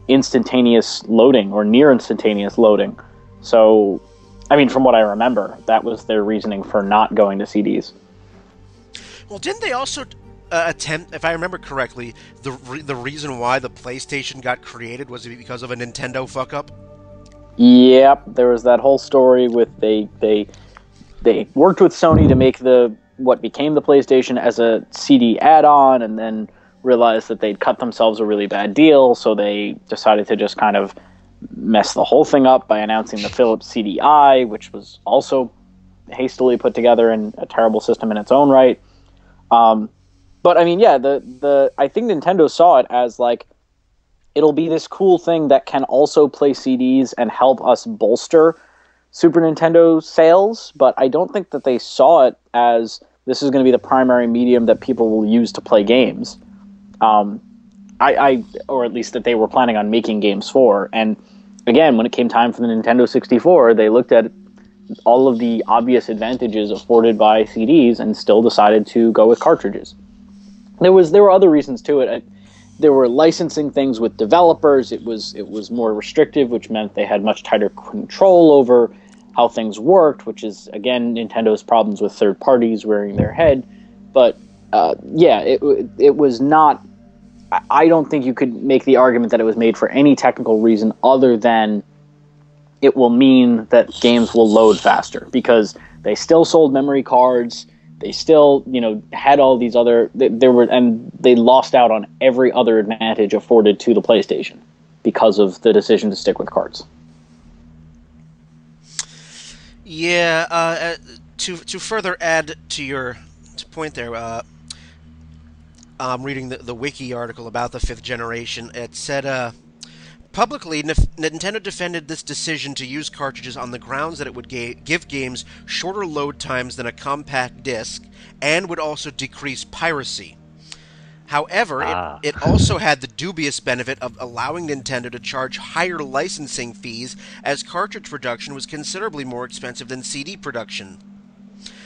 instantaneous loading or near instantaneous loading. So, I mean, from what I remember, that was their reasoning for not going to CDs. Well, didn't they also attempt, if I remember correctly, the reason why the PlayStation got created was because of a Nintendo fuck-up? Yep, there was that whole story with they worked with Sony to make what became the PlayStation as a CD add-on, and then realized that they'd cut themselves a really bad deal, so they decided to just kind of mess the whole thing up by announcing the Philips CDI, which was also hastily put together and a terrible system in its own right. But I mean, yeah, I think Nintendo saw it as like, it'll be this cool thing that can also play CDs and help us bolster Super Nintendo sales, but I don't think that they saw it as this is going to be the primary medium that people will use to play games. Or at least that they were planning on making games for. And again, when it came time for the Nintendo 64, they looked at all of the obvious advantages afforded by CDs and still decided to go with cartridges. There were other reasons to it. There were licensing things with developers. It was more restrictive, which meant they had much tighter control over how things worked, which is, again, Nintendo's problems with third parties rearing their head. But yeah, it was not. I don't think you could make the argument that it was made for any technical reason other than it will mean that games will load faster, because they still sold memory cards. They still, had all these other. And they lost out on every other advantage afforded to the PlayStation because of the decision to stick with cards. Yeah. To further add to your point there, I'm reading the wiki article about the 5th generation. It said, publicly, Nintendo defended this decision to use cartridges on the grounds that it would give games shorter load times than a compact disc and would also decrease piracy. However, it also had the dubious benefit of allowing Nintendo to charge higher licensing fees, as cartridge production was considerably more expensive than CD production.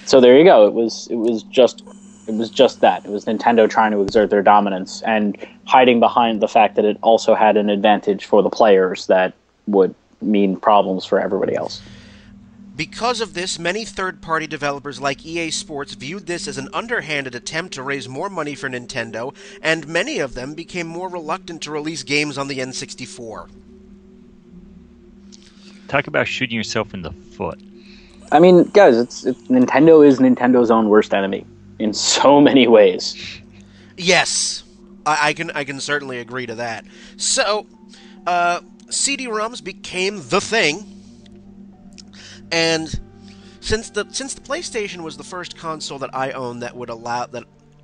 So there you go. It was just that. It was Nintendo trying to exert their dominance and hiding behind the fact that it also had an advantage for the players that would mean problems for everybody else. Because of this, many third-party developers like EA Sports viewed this as an underhanded attempt to raise more money for Nintendo, and many of them became more reluctant to release games on the N64. Talk about shooting yourself in the foot. I mean, guys, Nintendo is Nintendo's own worst enemy in so many ways. Yes, I can certainly agree to that. So, CD-ROMs became the thing, and since the PlayStation was the first console that I owned that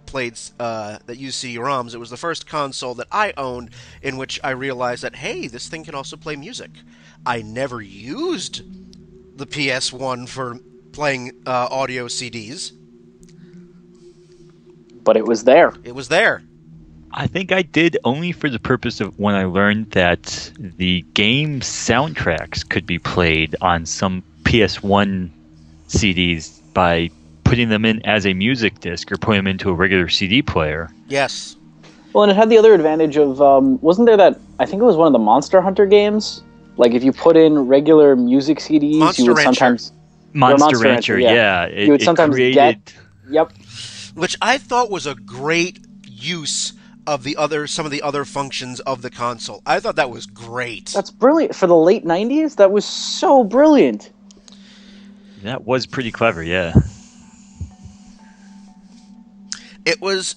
played that used CD-ROMs. It was the first console that I owned in which I realized that, hey, this thing can also play music. I never used the PS1 for playing audio CDs. But it was there. It was there. I think I did only for the purpose of when I learned that the game soundtracks could be played on some PS1 CDs by putting them in as a music disc or putting them into a regular CD player. Yes. Well, and it had the other advantage of, wasn't there that, I think it was one of the Monster Hunter games? Like, if you put in regular music CDs, Monster you would Rancher. sometimes... Monster Rancher, yeah. You would sometimes get... Yep. Which I thought was a great use of some of the other functions of the console. I thought that was great. That's brilliant. For the late 90s, that was so brilliant. That was pretty clever, yeah. It was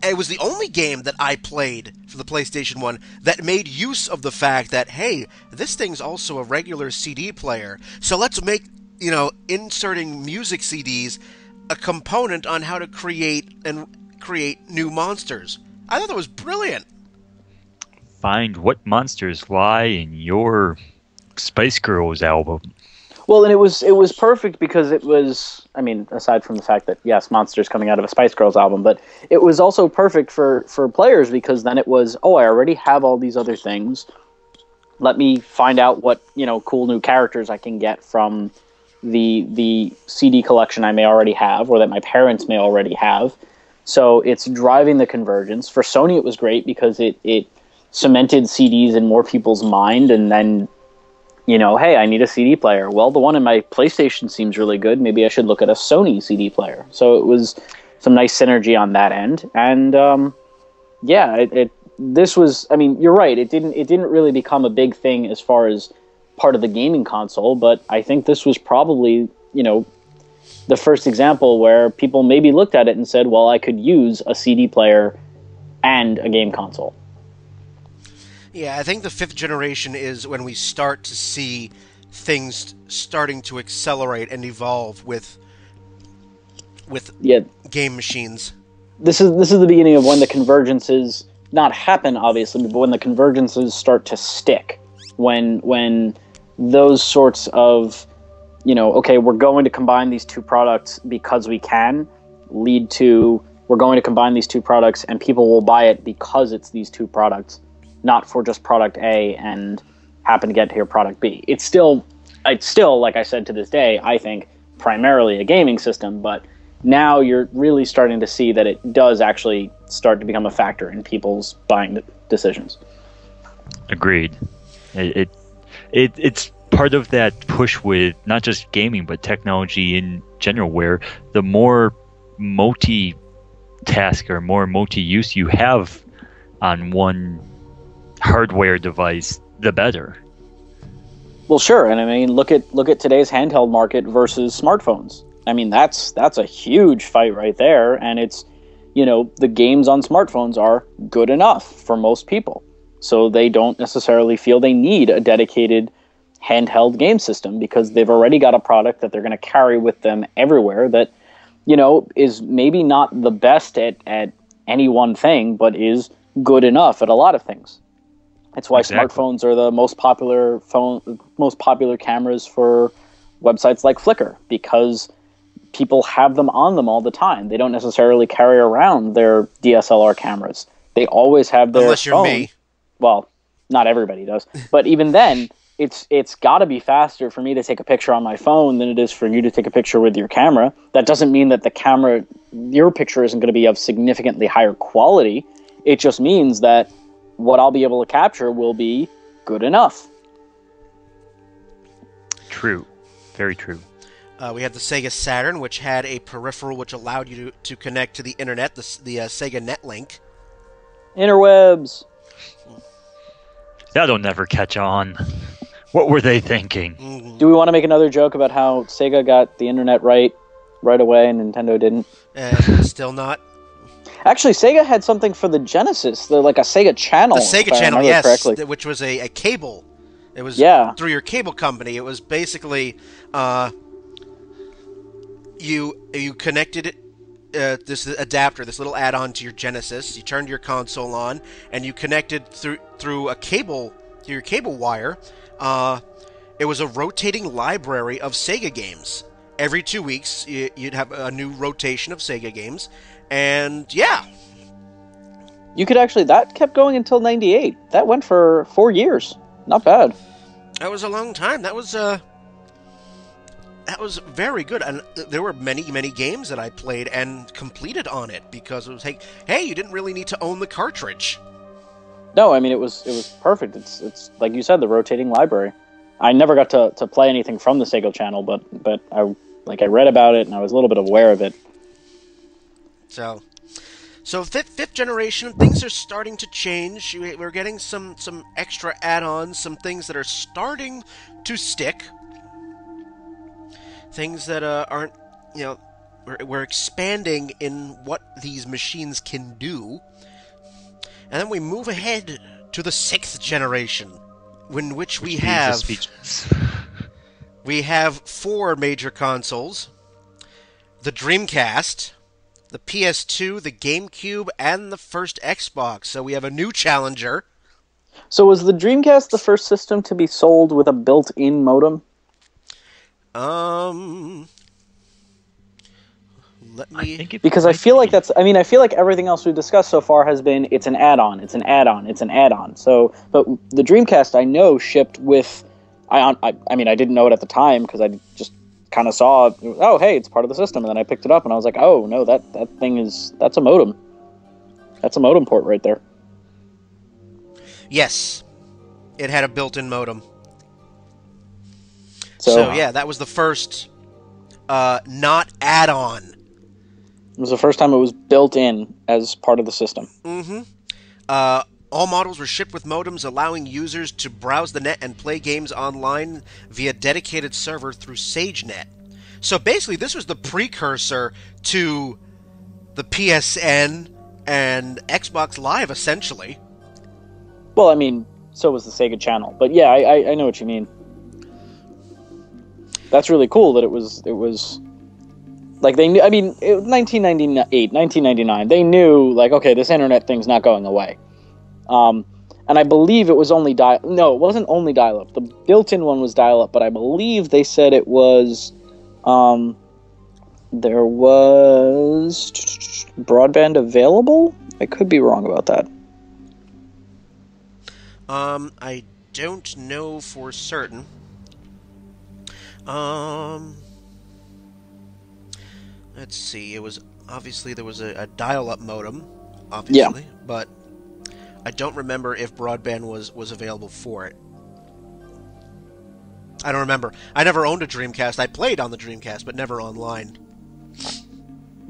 it was the only game that I played for the PlayStation 1 that made use of the fact that, hey, this thing's also a regular CD player. So let's make, inserting music CDs a component on how to create new monsters. I thought that was brilliant. Find what monsters lie in your Spice Girls album. Well, and it was perfect because it was, I mean, aside from the fact that, yes, Monsters coming out of a Spice Girls album, but it was also perfect for players because then it was, I already have all these other things. Let me find out what, cool new characters I can get from the CD collection I may already have or that my parents may already have. So it's driving the convergence. For Sony, it was great because it cemented CDs in more people's mind and then, hey, I need a CD player. Well, the one in my PlayStation seems really good. Maybe I should look at a Sony CD player. So it was some nice synergy on that end. And this was, I mean, you're right. It didn't really become a big thing as far as part of the gaming console, but I think this was probably, the first example where people maybe looked at it and said, well, I could use a CD player and a game console. Yeah, I think the fifth generation is when we start to see things starting to accelerate and evolve with game machines. This is the beginning of when the convergences not happen, obviously, but when the convergences start to stick. When those sorts of, okay, we're going to combine these two products because we can, lead to we're going to combine these two products and people will buy it because it's these two products, not for just product A and happen to get to your product B. It's still, like I said to this day, I think primarily a gaming system, but now you're really starting to see that it does actually start to become a factor in people's buying decisions. Agreed. It's part of that push with not just gaming but technology in general, where the more multi-task or more multi-use you have on one hardware device, the better. Well, sure, and I mean, look at today's handheld market versus smartphones. I mean, that's a huge fight right there, and it's, the games on smartphones are good enough for most people, so they don't necessarily feel they need a dedicated handheld game system because they've already got a product that they're going to carry with them everywhere that, is maybe not the best at any one thing, but is good enough at a lot of things. That's why smartphones are the most popular cameras for websites like Flickr, because people have them on them all the time. They don't necessarily carry around their DSLR cameras. They always have their Unless you're phone. me. Well, not everybody does. But even then, it's got to be faster for me to take a picture on my phone than it is for you to take a picture with your camera. That doesn't mean that your picture isn't going to be of significantly higher quality. It just means that what I'll be able to capture will be good enough. True. Very true. We had the Sega Saturn, which had a peripheral which allowed you to connect to the internet, the Sega Netlink. Interwebs. That'll never catch on. What were they thinking? Mm-hmm. Do we want to make another joke about how Sega got the internet right away and Nintendo didn't? Still not. Actually, Sega had something for the Genesis, like a Sega Channel. The Sega Channel, yes, which was a cable. It was through your cable company. It was basically you connected it this adapter, this little add-on to your Genesis. You turned your console on, and you connected through a cable, through your cable wire. It was a rotating library of Sega games. Every 2 weeks, you'd have a new rotation of Sega games, and yeah. You could actually, that kept going until 98. That went for 4 years. Not bad. That was a long time. That was very good, and there were many games that I played and completed on it because it was hey, you didn't really need to own the cartridge. No, I mean it was perfect. It's like you said, the rotating library. I never got to play anything from the Sega channel, but I read about it and I was a little bit aware of it. So fifth generation, things are starting to change. We're getting some extra add-ons, some things that are starting to stick. Things that aren't, we're expanding in what these machines can do. And then we move ahead to the 6th generation, in which we have 4 major consoles: the Dreamcast, the PS2, the GameCube, and the first Xbox. So we have a new challenger. So was the Dreamcast the first system to be sold with a built-in modem? Let me... Because I feel like I feel like everything else we've discussed so far has been, it's an add-on, it's an add-on, it's an add-on. So, but the Dreamcast I know shipped with, I didn't know it at the time because I just kind of saw, oh, hey, it's part of the system. And then I picked it up and I was like, oh, no, that thing that's a modem. That's a modem port right there. Yes. It had a built-in modem. So yeah, that was the first not add-on. It was the first time it was built in as part of the system. Mm-hmm. All models were shipped with modems, allowing users to browse the net and play games online via dedicated server through SageNet. So basically, this was the precursor to the PSN and Xbox Live, essentially. Well, I mean, so was the Sega Channel. But yeah, I know what you mean. That's really cool that it was like they knew, 1998, 1999, they knew, like, okay, this internet thing's not going away. And I believe it was only no, it wasn't only dial-up. The built-in one was dial-up, but I believe they said it was, there was broadband available? I could be wrong about that. I don't know for certain. Let's see. It was obviously there was a dial-up modem, obviously, but I don't remember if broadband was available for it. I don't remember. I never owned a Dreamcast. I played on the Dreamcast, but never online.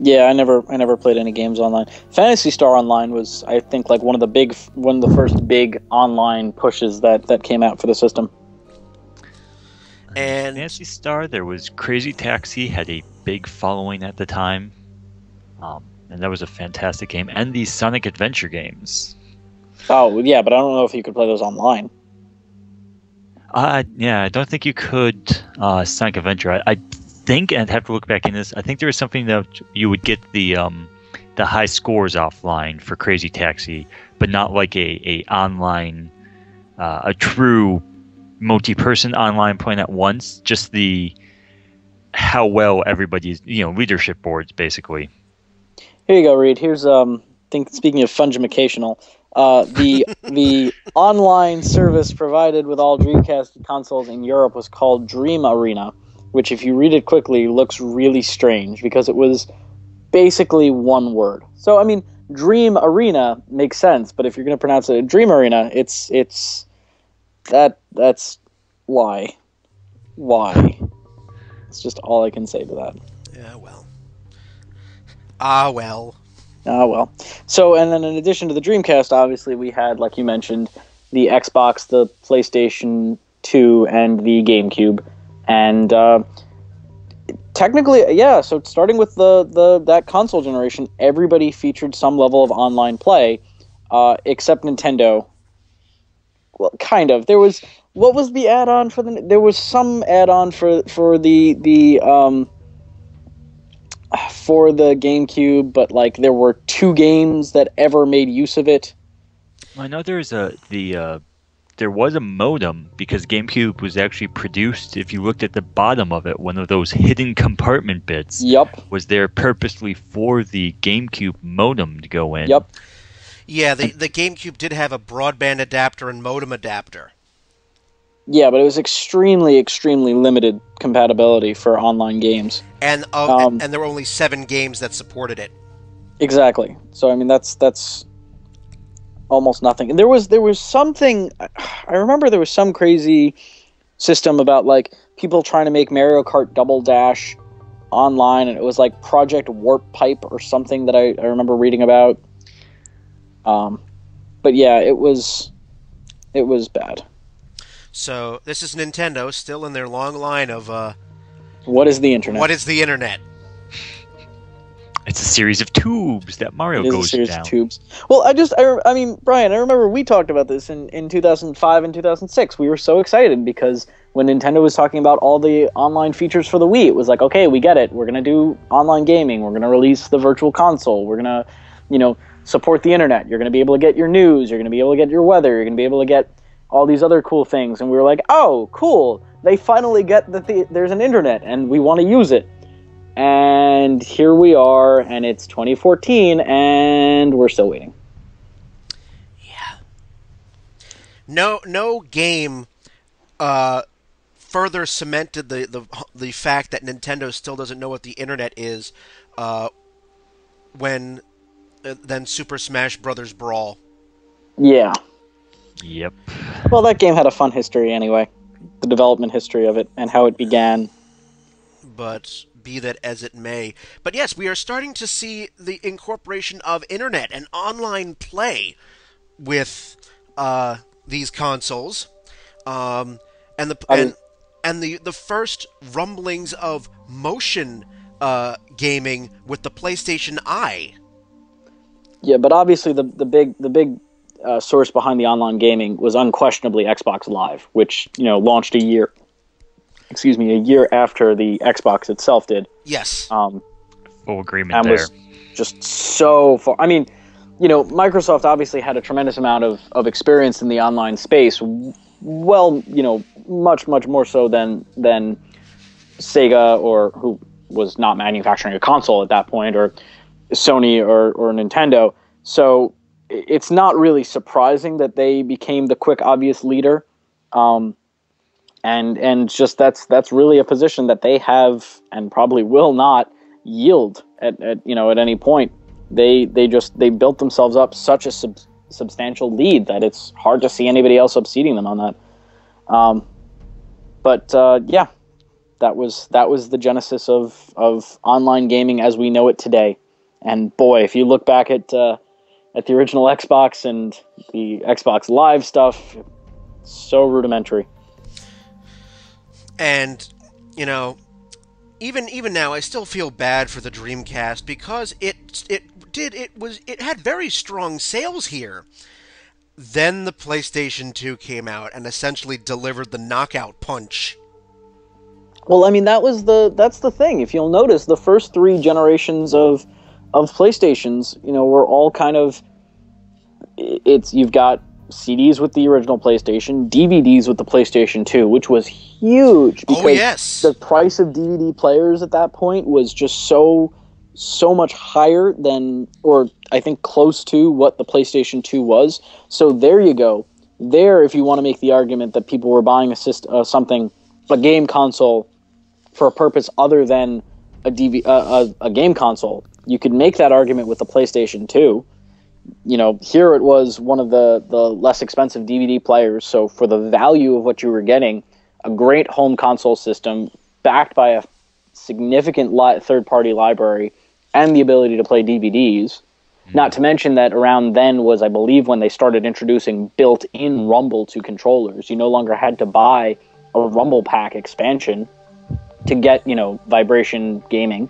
Yeah, I never played any games online. Phantasy Star Online was, I think, like one of the first big online pushes that came out for the system. And Phantasy Star, there was Crazy Taxi, had a big following at the time, and that was a fantastic game. And the Sonic Adventure games. Oh yeah, but I don't know if you could play those online. Yeah, I don't think you could. Sonic Adventure. I think, and I'd have to look back in this. I think there was something that you would get the high scores offline for Crazy Taxi, but not like a online, a true multi-person online playing at once. Just how well everybody's, leadership boards basically. Here you go, Reid. Here's speaking of fungimational, the online service provided with all Dreamcast consoles in Europe was called Dream Arena, which, if you read it quickly, looks really strange because it was basically one word. So, I mean, Dream Arena makes sense, but if you're going to pronounce it Dream Arena, that's why. It's just all I can say to that. Yeah, well. So, and then in addition to the Dreamcast, obviously we had, like you mentioned, the Xbox, the PlayStation 2, and the GameCube. And technically, yeah, so starting with that console generation, everybody featured some level of online play, except Nintendo. Well, kind of. What was the add-on for there was some add-on for for the GameCube, but like there were 2 games that ever made use of it. I know there was a modem because GameCube was actually produced. If you looked at the bottom of it, one of those hidden compartment bits was there purposely for the GameCube modem to go in. Yep. Yeah, the GameCube did have a broadband adapter and modem adapter. Yeah, but it was extremely, extremely limited compatibility for online games. And there were only 7 games that supported it. Exactly. So I mean that's almost nothing. And there was something, I remember there was some crazy system about like people trying to make Mario Kart Double Dash online, and it was like Project Warp Pipe or something that I remember reading about. But yeah, it was bad. So this is Nintendo still in their long line of what is the internet? What is the internet? It's a series of tubes that Mario goes down. It is a series of tubes. Well, I mean, Brian, I remember we talked about this in 2005 and 2006. We were so excited because when Nintendo was talking about all the online features for the Wii, it was like, okay, we get it. We're going to do online gaming. We're going to release the Virtual Console. We're going to, support the internet. You're going to be able to get your news. You're going to be able to get your weather. You're going to be able to get all these other cool things. And we were like, oh, cool. They finally get that there's an internet and we want to use it. And here we are, and it's 2014, and we're still waiting. Yeah. No game further cemented the fact that Nintendo still doesn't know what the internet is than Super Smash Bros. Brawl. Yeah. Yep. Well, that game had a fun history anyway. The development history of it and how it began. But be that as it may. But yes, we are starting to see the incorporation of internet and online play with these consoles. And the first rumblings of motion gaming with the PlayStation Eye. Yeah, but obviously the big source behind the online gaming was unquestionably Xbox Live, which launched a year after the Xbox itself did. Yes. Full agreement and there. Was just so far. I mean, Microsoft obviously had a tremendous amount of experience in the online space. Well, much more so than Sega, or who was not manufacturing a console at that point, or Sony or Nintendo. So it's not really surprising that they became the quick, obvious leader. And just that's really a position that they have and probably will not yield at any point. They built themselves up such a substantial lead that it's hard to see anybody else exceeding them on that. But yeah, that was the genesis of online gaming as we know it today. And boy, if you look back at the original Xbox and the Xbox Live stuff, it's so rudimentary. And, even now, I still feel bad for the Dreamcast because it had very strong sales here. Then the PlayStation 2 came out and essentially delivered the knockout punch. Well, I mean, that's the thing. If you'll notice, the first 3 generations of PlayStations, were all kind of, you've got CDs with the original PlayStation, DVDs with the PlayStation 2, which was huge because the price of DVD players at that point was just so much higher than, or I think close to what the PlayStation 2 was. So there you go. There, if you want to make the argument that people were buying a game console for a purpose other than a game console, you could make that argument with the PlayStation 2. Here it was one of the less expensive DVD players, so for the value of what you were getting, a great home console system backed by a significant third-party library and the ability to play DVDs. Not to mention that around then was, I believe, when they started introducing built-in Rumble to controllers. You no longer had to buy a Rumble Pack expansion to get, vibration gaming.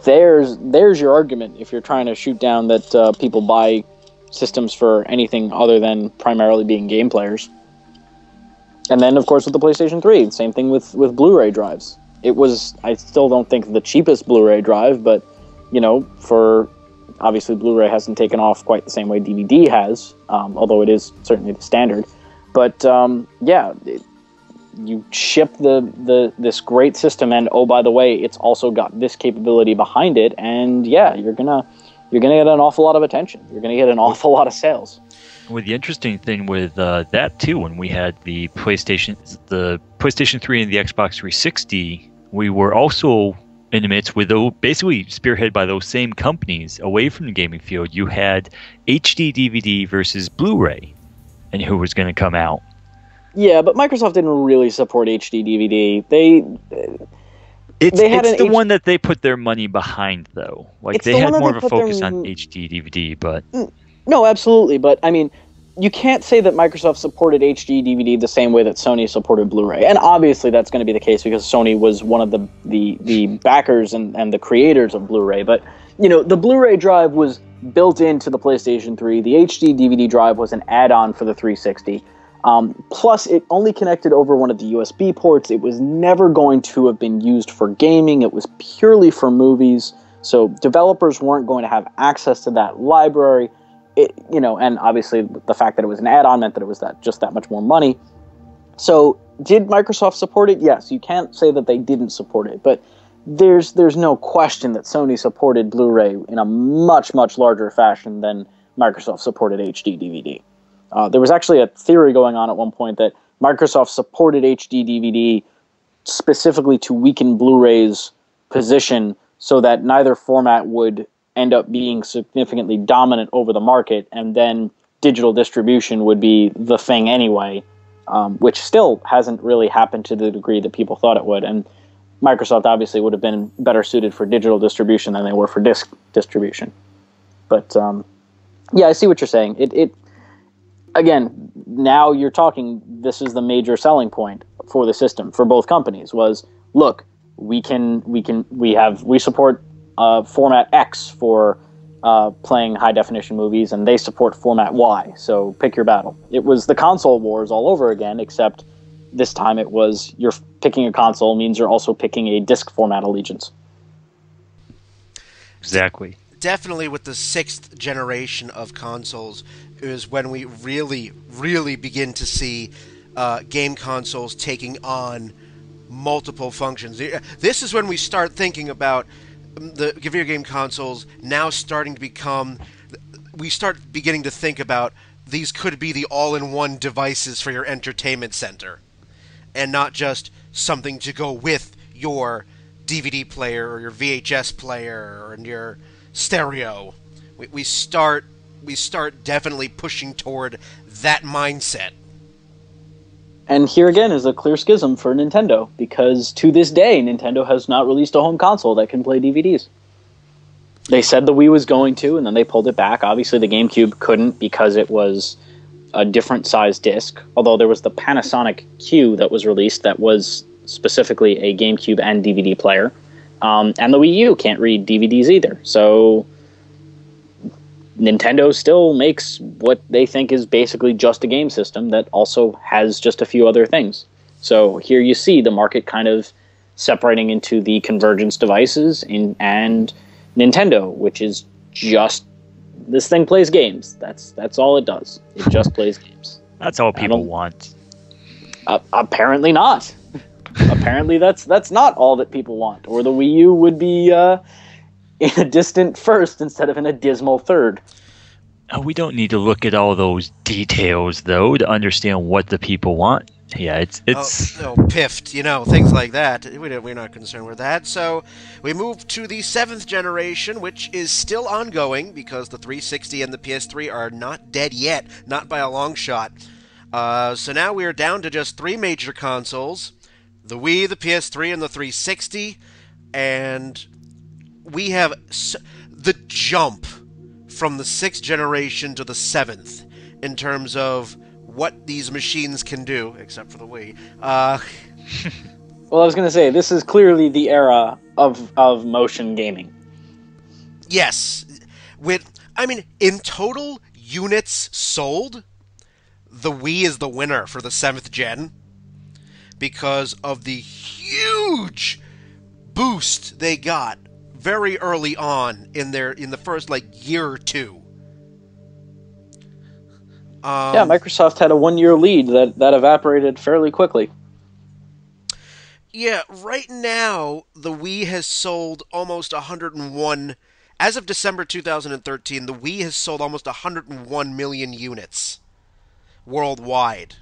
There's your argument if you're trying to shoot down that people buy systems for anything other than primarily being game players. And then, of course, with the PlayStation 3, same thing with Blu-ray drives. It was, I still don't think, the cheapest Blu-ray drive, but, for obviously Blu-ray hasn't taken off quite the same way DVD has, although it is certainly the standard. But you ship this great system, and oh, by the way, it's also got this capability behind it, and you're gonna get an awful lot of attention. You're gonna get an awful lot of sales. Well, the interesting thing with that too, when we had the PlayStation 3 and the Xbox 360, we were also in the midst with basically spearheaded by those same companies away from the gaming field. You had HD DVD versus Blu-ray, and who was going to come out. Yeah, but Microsoft didn't really support HD DVD. It's the one that they put their money behind, though. Like, they had more of a focus on HD DVD, but... No, absolutely, but, I mean, you can't say that Microsoft supported HD DVD the same way that Sony supported Blu-ray. And obviously that's going to be the case because Sony was one of the backers and the creators of Blu-ray. But, the Blu-ray drive was built into the PlayStation 3. The HD DVD drive was an add-on for the 360. Plus, it only connected over one of the USB ports. It was never going to have been used for gaming. It was purely for movies. So developers weren't going to have access to that library. And obviously the fact that it was an add-on meant that it was just that much more money. So did Microsoft support it? Yes. You can't say that they didn't support it, but there's no question that Sony supported Blu-ray in a much, much larger fashion than Microsoft supported HD DVD. There was actually a theory going on at one point that Microsoft supported HD DVD specifically to weaken Blu-ray's position so that neither format would end up being significantly dominant over the market, and then digital distribution would be the thing anyway, which still hasn't really happened to the degree that people thought it would. And Microsoft obviously would have been better suited for digital distribution than they were for disc distribution. But I see what you're saying. It again, now you're talking, this is the major selling point for the system for both companies was, look, we support format X for playing high definition movies, and they support format Y. So pick your battle. It was the console wars all over again, except this time it was you're picking a console means you're also picking a disc format allegiance. Exactly. Definitely with the 6th generation of consoles is when we really, really begin to see game consoles taking on multiple functions. This is when we start thinking about the video game consoles now starting to become... We start beginning to think about these could be the all-in-one devices for your entertainment center, and not just something to go with your DVD player or your VHS player or your stereo. We start definitely pushing toward that mindset. And here again is a clear schism for Nintendo, because to this day, Nintendo has not released a home console that can play DVDs. They said the Wii was going to, and then they pulled it back. Obviously, the GameCube couldn't because it was a different size disc, although there was the Panasonic Q that was released that was specifically a GameCube and DVD player. And the Wii U can't read DVDs either. So Nintendo still makes what they think is basically just a game system that also has just a few other things. So here you see the market kind of separating into the convergence devices and Nintendo, which is just this thing plays games. That's all it does. It just plays games. That's all people want. Apparently not. Apparently that's not all that people want. Or the Wii U would be in a distant first instead of in a dismal third. We don't need to look at all those details, though, to understand what the people want. Yeah, it's piffed, things like that. We're not concerned with that. So we move to the 7th generation, which is still ongoing because the 360 and the PS3 are not dead yet, not by a long shot. So now we are down to just 3 major consoles: the Wii, the PS3, and the 360. And we have the jump from the 6th generation to the 7th in terms of what these machines can do, except for the Wii. Well, I was going to say, this is clearly the era of motion gaming. Yes. In total units sold, the Wii is the winner for the 7th gen because of the huge boost they got very early on in the first year or two. Yeah, Microsoft had a 1-year lead that evaporated fairly quickly. Yeah, right now the Wii has sold almost 101. As of December 2013, the Wii has sold almost 101 million units worldwide.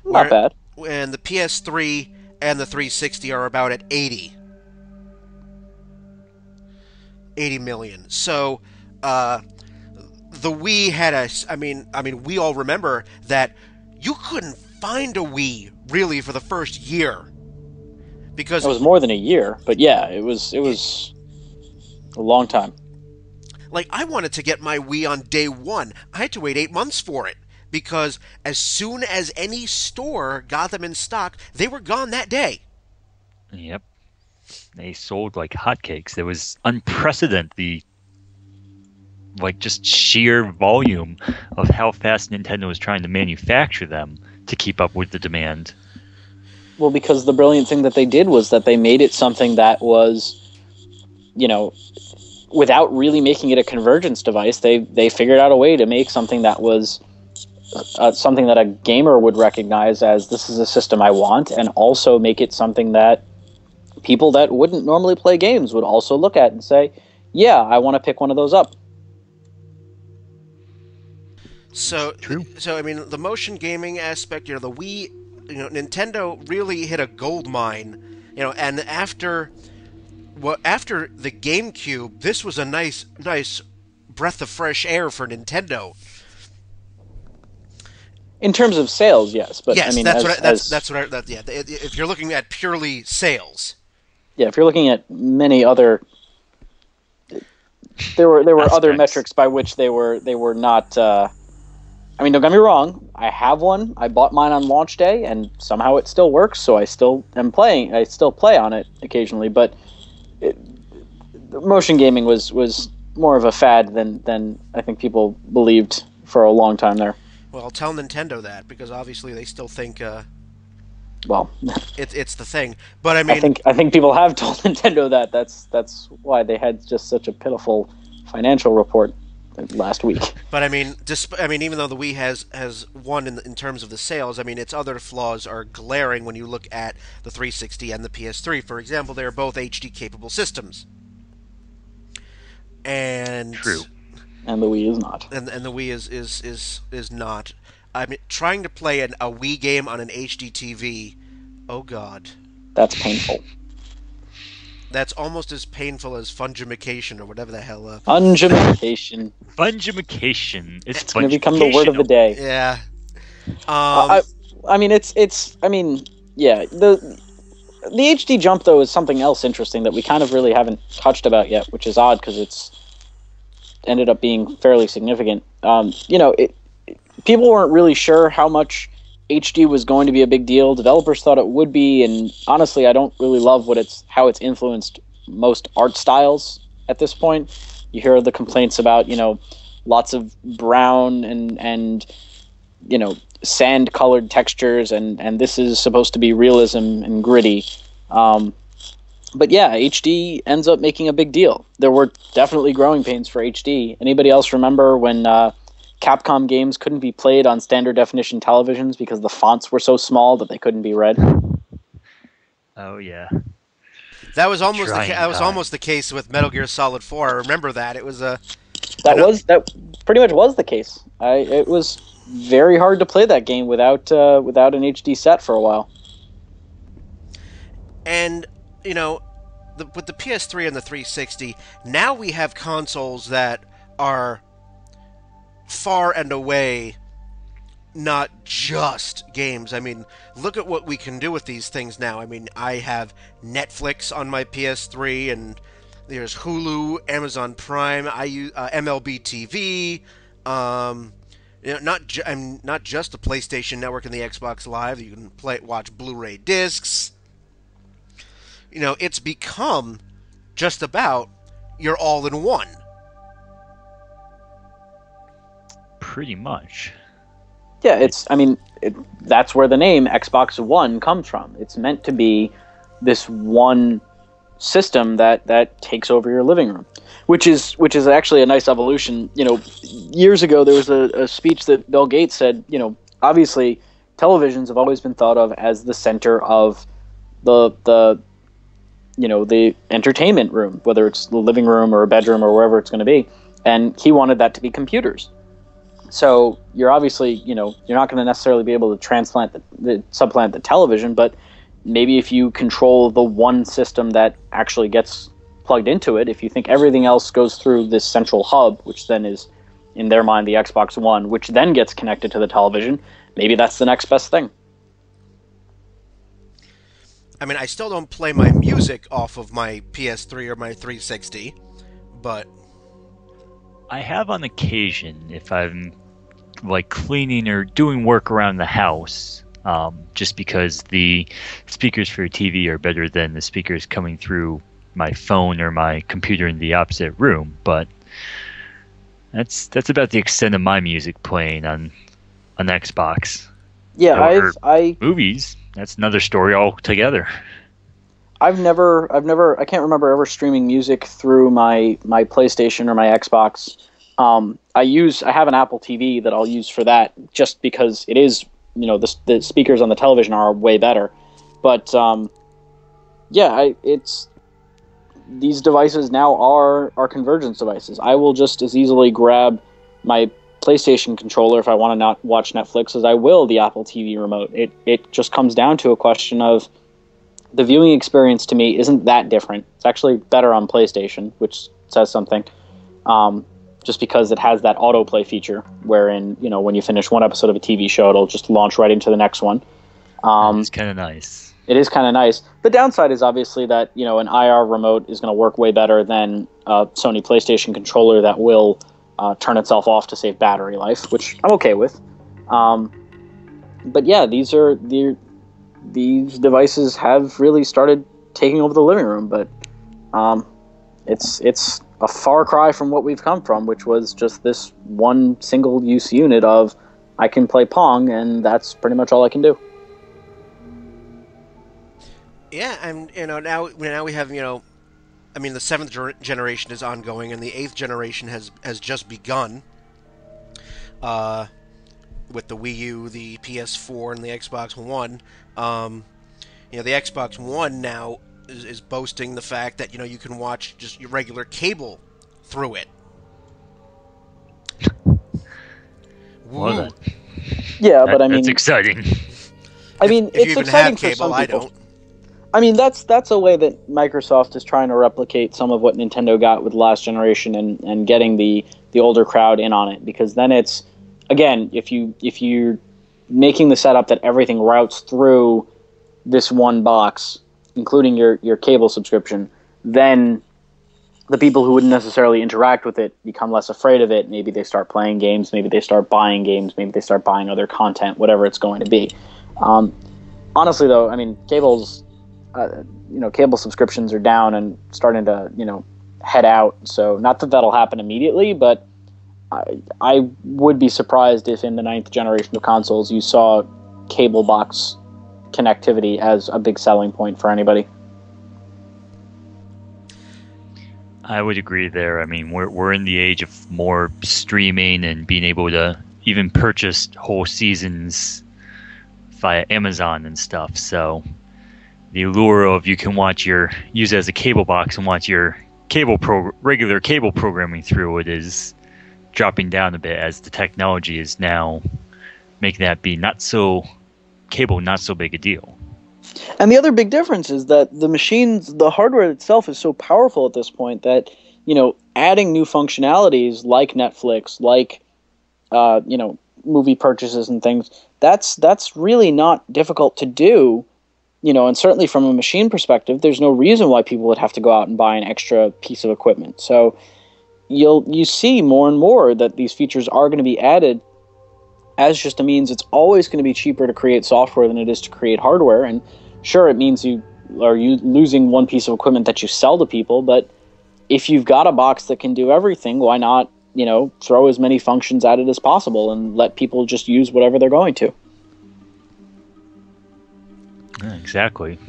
Not bad. And the PS3 and the 360 are about at 80 million. So, the Wii had I mean, we all remember that you couldn't find a Wii really for the first year because it was more than a year, but yeah, it was a long time. I wanted to get my Wii on day one. I had to wait 8 months for it because as soon as any store got them in stock, they were gone that day. Yep. They sold like hotcakes. There was unprecedented just sheer volume of how fast Nintendo was trying to manufacture them to keep up with the demand. Well, because the brilliant thing that they did was that they made it something that was, without really making it a convergence device, they figured out a way to make something that was something that a gamer would recognize as this is a system I want, and also make it something that people that wouldn't normally play games would also look at and say, yeah, I want to pick one of those up. So, True. So I mean, the motion gaming aspect, the Wii, Nintendo really hit a gold mine, and after the GameCube, this was a nice breath of fresh air for Nintendo. In terms of sales, yes, but yes, I mean, if you're looking at purely sales, yeah, if you're looking at many other, there were Aspects. Other metrics by which they were not. I mean, don't get me wrong. I have one. I bought mine on launch day, and somehow it still works. So I still am playing. I still play on it occasionally, but motion gaming was more of a fad than I think people believed for a long time there. Well, tell Nintendo that, because obviously they still think well, it's the thing. But I mean, I think people have told Nintendo that. That's why they had just such a pitiful financial report last week. But I mean, even though the Wii has won in terms of the sales, I mean, its other flaws are glaring when you look at the 360 and the PS3. For example, they are both HD capable systems. And True. And the Wii is not. And the Wii is not. I mean, trying to play a Wii game on an HD TV, oh god. That's painful. That's almost as painful as fungification or whatever the hell. Fungification. Fungification. It's going to become the word of the day. Yeah. I mean, yeah. The HD jump though is something else interesting that we kind of really haven't touched about yet, which is odd because it's ended up being fairly significant. People weren't really sure how much HD was going to be a big deal. Developers thought it would be, and honestly, I don't really love how it's influenced most art styles at this point. You hear the complaints about, lots of brown and sand-colored textures, and this is supposed to be realism and gritty. But yeah, HD ends up making a big deal. There were definitely growing pains for HD. Anybody else remember when Capcom games couldn't be played on standard definition televisions because the fonts were so small that they couldn't be read? Oh yeah. That was almost the case with Metal Gear Solid 4. I remember that. It was that pretty much was the case. It was very hard to play that game without an HD set for a while. And with the PS3 and the 360, now we have consoles that are far and away not just games. I mean, look at what we can do with these things now. I mean, I have Netflix on my PS3, and there's Hulu, Amazon Prime, I use MLB TV, not just the PlayStation Network and the Xbox Live. You can watch Blu-ray discs. It's become just about your all-in-one. Pretty much. Yeah, that's where the name Xbox One comes from. It's meant to be this one system that takes over your living room, which is actually a nice evolution. Years ago there was a speech that Bill Gates said, obviously televisions have always been thought of as the center of the entertainment room, whether it's the living room or a bedroom or wherever it's going to be, and he wanted that to be computers. So you're obviously, you're not going to necessarily be able to supplant the television, but maybe if you control the one system that actually gets plugged into it, if you think everything else goes through this central hub, which then is, in their mind, the Xbox One, which then gets connected to the television, maybe that's the next best thing. I mean, I still don't play my music off of my PS3 or my 360, but I have on occasion if I'm like cleaning or doing work around the house, just because the speakers for your TV are better than the speakers coming through my phone or my computer in the opposite room. But that's about the extent of my music playing on an Xbox. Yeah, or movies. That's another story altogether. I can't remember ever streaming music through my PlayStation or my Xbox. I have an Apple TV that I'll use for that, just because it is, the speakers on the television are way better. But these devices now are convergence devices. I will just as easily grab my PlayStation controller if I want to not watch Netflix as I will the Apple TV remote. It just comes down to a question of the viewing experience. To me, isn't that different. It's actually better on PlayStation, which says something. Just because it has that autoplay feature wherein, when you finish one episode of a TV show, it'll just launch right into the next one. It's kind of nice. It is kind of nice. The downside is obviously that, an IR remote is going to work way better than a Sony PlayStation controller that will turn itself off to save battery life, which I'm okay with. But yeah, these devices have really started taking over the living room, but it's a far cry from what we've come from, which was just this one single-use unit of I can play Pong, and that's pretty much all I can do. yeah, and now we have I mean, the 7th generation is ongoing, and the 8th generation has just begun. With the Wii U, the PS4, and the Xbox One. The Xbox One now is boasting the fact that you can watch just your regular cable through it. Well, yeah, but I mean, that's exciting. I mean, If it's you even exciting have cable, for some I people. don't. I mean, that's a way that Microsoft is trying to replicate some of what Nintendo got with the last generation and getting the older crowd in on it, because then it's, again, if you're making the setup that everything routes through this one box, including your cable subscription, then the people who wouldn't necessarily interact with it become less afraid of it. Maybe they start playing games, maybe they start buying games, maybe they start buying other content, whatever it's going to be. Honestly, though, I mean, cable subscriptions are down and starting to, head out. So not that that'll happen immediately, but I would be surprised if in the 9th generation of consoles you saw cable box connectivity as a big selling point for anybody. I would agree there. I mean, we're in the age of more streaming and being able to even purchase whole seasons via Amazon and stuff. So the allure of you can use it as a cable box and watch your regular cable programming through it is dropping down a bit, as the technology is now making that be not so big a deal. And the other big difference is that the hardware itself is so powerful at this point that, adding new functionalities like Netflix, like, movie purchases and things, that's really not difficult to do. And certainly from a machine perspective, there's no reason why people would have to go out and buy an extra piece of equipment. So you see more and more that these features are going to be added as just a means. It's always going to be cheaper to create software than it is to create hardware. And sure, it means you losing one piece of equipment that you sell to people, but if you've got a box that can do everything, why not, throw as many functions at it as possible and let people just use whatever they're going to. Yeah, exactly.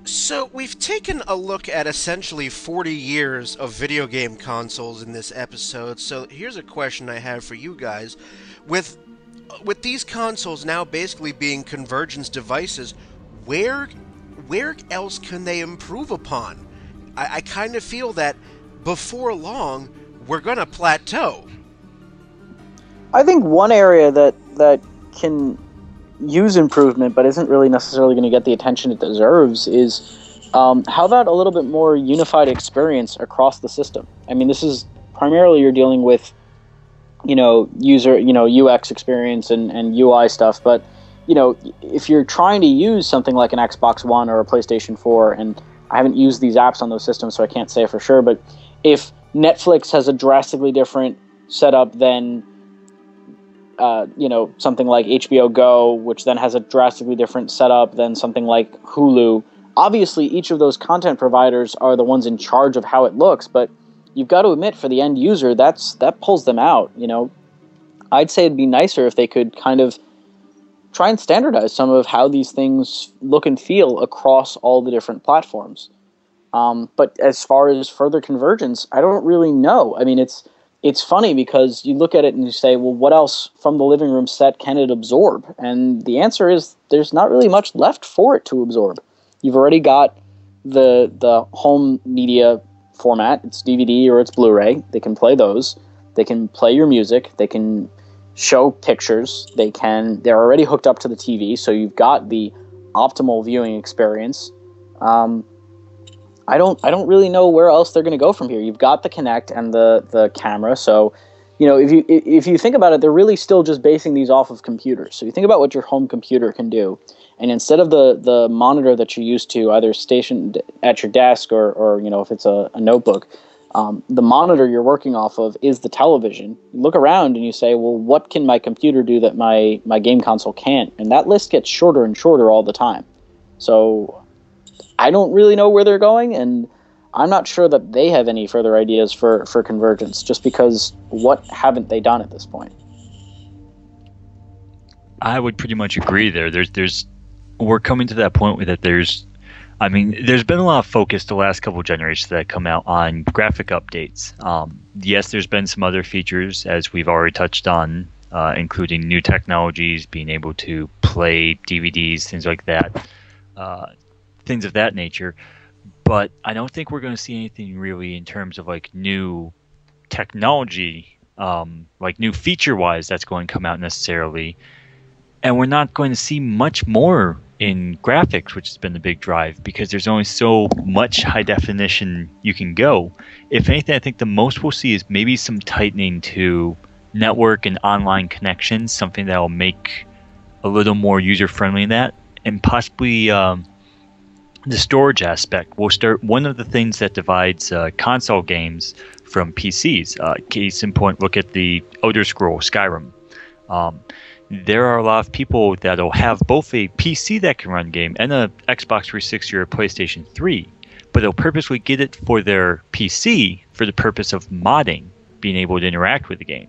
So we've taken a look at essentially 40 years of video game consoles in this episode. So here's a question I have for you guys. With these consoles now basically being convergence devices, where else can they improve upon? I kind of feel that before long we're gonna plateau. I think one area that can use improvement but isn't really necessarily going to get the attention it deserves is how about a little bit more unified experience across the system? I mean, this is primarily you're dealing with, user, UX experience and UI stuff, but, if you're trying to use something like an Xbox One or a PlayStation 4, and I haven't used these apps on those systems, so I can't say for sure, but if Netflix has a drastically different setup than something like HBO Go, which then has a drastically different setup than something like Hulu. Obviously, each of those content providers are the ones in charge of how it looks, but you've got to admit, for the end user, that pulls them out. I'd say it'd be nicer if they could kind of try and standardize some of how these things look and feel across all the different platforms. But as far as further convergence, I don't really know. I mean, it's funny because you look at it and you say, well, what else from the living room set can it absorb? And the answer is there's not really much left for it to absorb. You've already got the home media format. It's DVD or it's Blu-ray. They can play those. They can play your music. They can show pictures. They're already hooked up to the TV, so you've got the optimal viewing experience. I don't really know where else they're going to go from here. You've got the Kinect and the camera, so if you think about it, they're really still just basing these off of computers. So you think about what your home computer can do, and instead of the monitor that you're used to, either stationed at your desk or if it's a notebook, the monitor you're working off of is the television. You look around and you say, well, what can my computer do that my game console can't? And that list gets shorter and shorter all the time. So I don't really know where they're going, and I'm not sure that they have any further ideas for convergence, just because what haven't they done at this point? I would pretty much agree there. We're coming to that point where there's been a lot of focus the last couple of generations that come out on graphic updates. Yes, there's been some other features, as we've already touched on, including new technologies, being able to play DVDs, things like that. Things of that nature, but I don't think we're going to see anything really in terms of like new technology, like new feature-wise that's going to come out necessarily, and we're not going to see much more in graphics, which has been the big drive, because there's only so much high definition you can go. If anything, I think the most we'll see is maybe some tightening to network and online connections, something that will make a little more user-friendly in that, and possibly the storage aspect. One of the things that divides console games from PCs. Case in point, look at the Elder Scrolls Skyrim. There are a lot of people that'll have both a PC that can run a game and a Xbox 360 or a PlayStation 3, but they'll purposely get it for their PC for the purpose of modding, being able to interact with the game.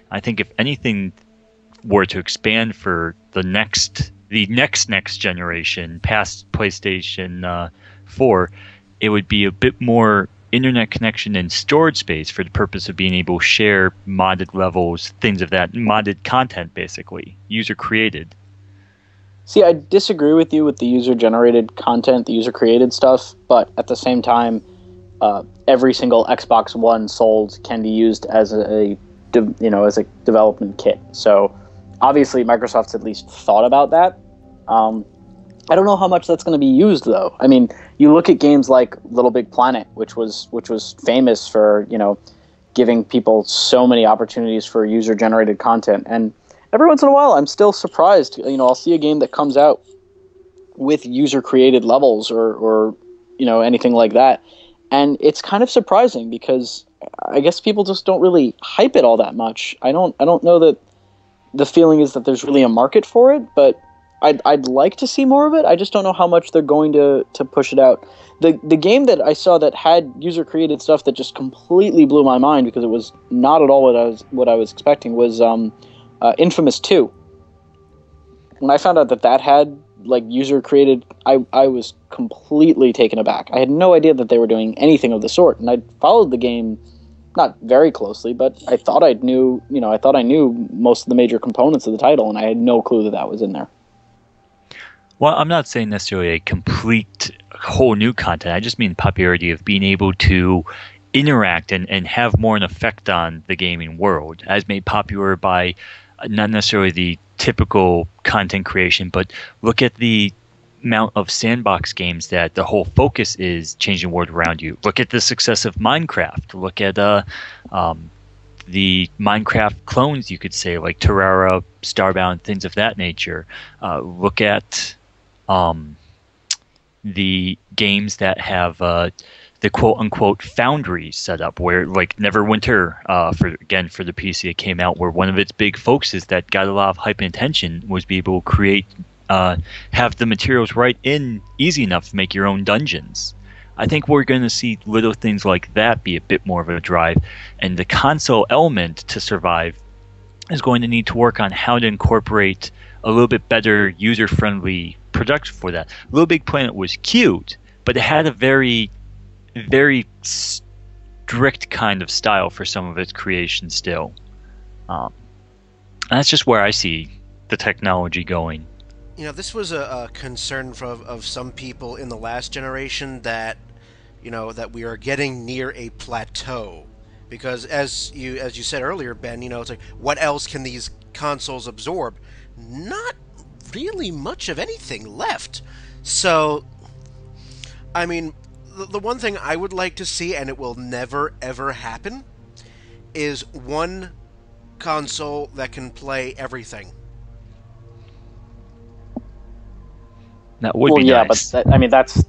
I think if anything were to expand for the next generation past PlayStation 4, it would be a bit more internet connection and storage space for the purpose of being able to share modded levels, things of that, modded content, basically, user created. See, I disagree with you with the user generated content, the user created stuff, but at the same time, every single Xbox One sold can be used as a development kit. So obviously, Microsoft's at least thought about that. I don't know how much that's going to be used, though. I mean, you look at games like Little Big Planet, which was famous for giving people so many opportunities for user-generated content, and every once in a while, I'm still surprised. I'll see a game that comes out with user-created levels or anything like that, and it's kind of surprising because I guess people just don't really hype it all that much. I don't know that the feeling is that there's really a market for it, but I'd like to see more of it. I just don't know how much they're going to push it out. The game that I saw that had user created stuff that just completely blew my mind because it was not at all what I was expecting was Infamous 2. When I found out that had like user created, I was completely taken aback. I had no idea that they were doing anything of the sort, and I followed the game not very closely, but I thought I knew most of the major components of the title, and I had no clue that that was in there. Well, I'm not saying necessarily a complete whole new content. I just mean popularity of being able to interact and have more an effect on the gaming world, as made popular by not necessarily the typical content creation, but look at the amount of sandbox games that the whole focus is changing the world around you. Look at the success of Minecraft. Look at the Minecraft clones, you could say, like Terraria, Starbound, things of that nature. Look at the games that have the quote-unquote foundries set up, where like Neverwinter, for the PC, it came out where one of its big focuses that got a lot of hype and attention was be able to create, have the materials right in easy enough to make your own dungeons. I think we're going to see little things like that be a bit more of a drive, and the console element to survive is going to need to work on how to incorporate a little bit better user-friendly production for that. Little Big Planet was cute, but it had a very strict kind of style for some of its creation still. And that's just where I see the technology going. You know, this was a concern of some people in the last generation that, you know, that we are getting near a plateau. Because as you said earlier, Ben, you know, it's like, what else can these consoles absorb? Not really much of anything left. So, I mean, the one thing I would like to see, and it will never ever happen, is one console that can play everything. That would be nice. But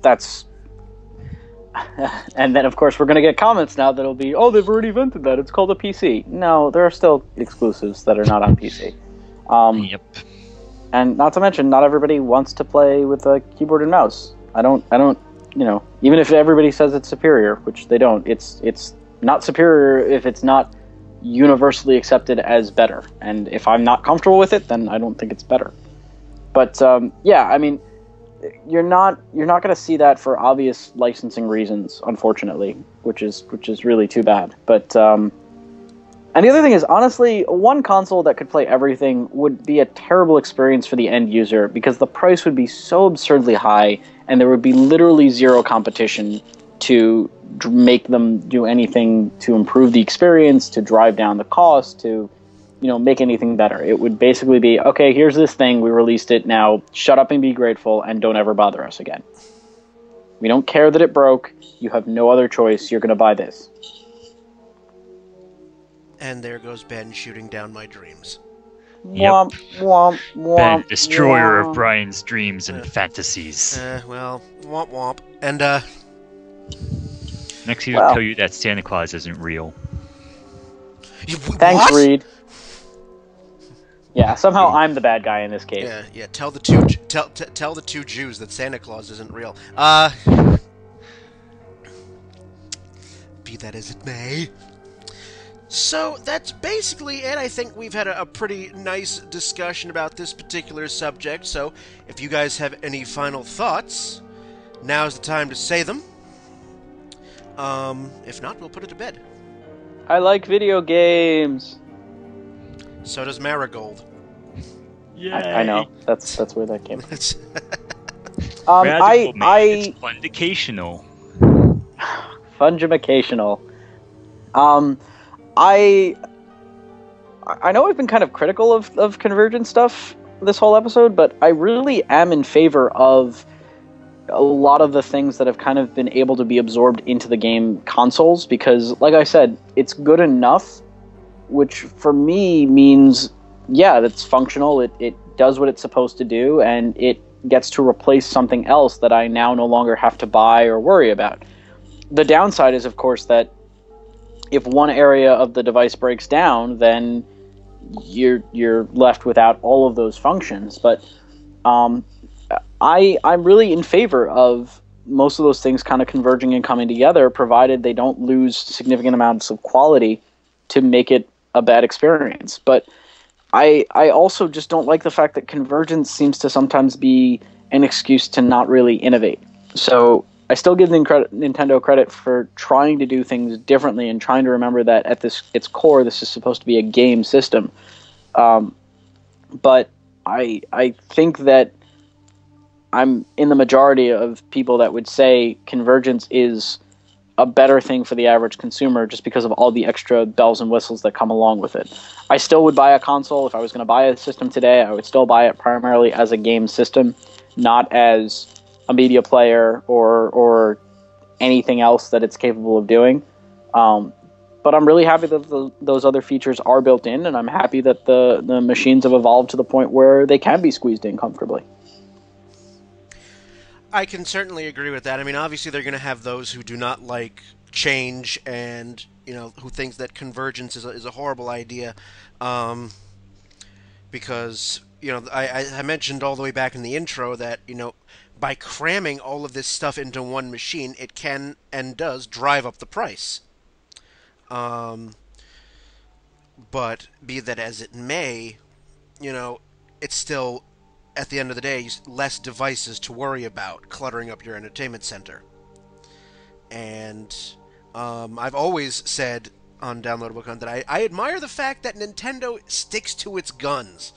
that's and then of course we're going to get comments now that'll be, oh, they've already invented that, it's called a PC. No, there are still exclusives that are not on PC. Yep. And not to mention, not everybody wants to play with a keyboard and mouse. I don't, you know, even if everybody says it's superior, which they don't, it's not superior if it's not universally accepted as better. And if I'm not comfortable with it, then I don't think it's better. But yeah, I mean, you're not going to see that for obvious licensing reasons, unfortunately, which is really too bad. But and the other thing is, honestly, one console that could play everything would be a terrible experience for the end user, because the price would be so absurdly high, and there would be literally zero competition to make them do anything to improve the experience, to drive down the cost, to, you know, make anything better. It would basically be, okay, here's this thing, we released it, now shut up and be grateful, and don't ever bother us again. We don't care that it broke, you have no other choice, you're going to buy this. And there goes Ben shooting down my dreams. Yep. Womp, womp, womp, Ben, destroyer womp. of Brian's dreams and fantasies. Well, womp womp. And, Next year, I'll tell you that Santa Claus isn't real. Thanks, Reid. Yeah, somehow I'm the bad guy in this case. Yeah. Tell the two Jews that Santa Claus isn't real. Be that as it may. So that's basically it. I think we've had a pretty nice discussion about this particular subject. So if you guys have any final thoughts, now's the time to say them. If not, we'll put it to bed. I like video games. So does Marigold. Yeah, I know. That's where that came from. It's fundicational. Fungimacational. I know I've been kind of critical of convergent stuff this whole episode, but I really am in favor of a lot of the things that have kind of been able to be absorbed into the game consoles, because, like I said, it's good enough, which for me means, yeah, that's functional, it does what it's supposed to do, and it gets to replace something else that I now no longer have to buy or worry about. The downside is, of course, that if one area of the device breaks down, then you're left without all of those functions. But I'm really in favor of most of those things kind of converging and coming together, provided they don't lose significant amounts of quality to make it a bad experience. But I also just don't like the fact that convergence seems to sometimes be an excuse to not really innovate. So I still give Nintendo credit for trying to do things differently and trying to remember that at its core, this is supposed to be a game system. But I think that I'm in the majority of people that would say convergence is a better thing for the average consumer just because of all the extra bells and whistles that come along with it. I still would buy a console. If I was going to buy a system today, I would still buy it primarily as a game system, not as a media player or anything else that it's capable of doing. But I'm really happy that those other features are built in, and I'm happy that the machines have evolved to the point where they can be squeezed in comfortably. I can certainly agree with that. I mean, obviously they're going to have those who do not like change and, who thinks that convergence is a horrible idea. Because, I mentioned all the way back in the intro that, by cramming all of this stuff into one machine, it can and does drive up the price. But be that as it may, it's still, at the end of the day, less devices to worry about cluttering up your entertainment center. And I've always said on Downloadable Content, I admire the fact that Nintendo sticks to its guns.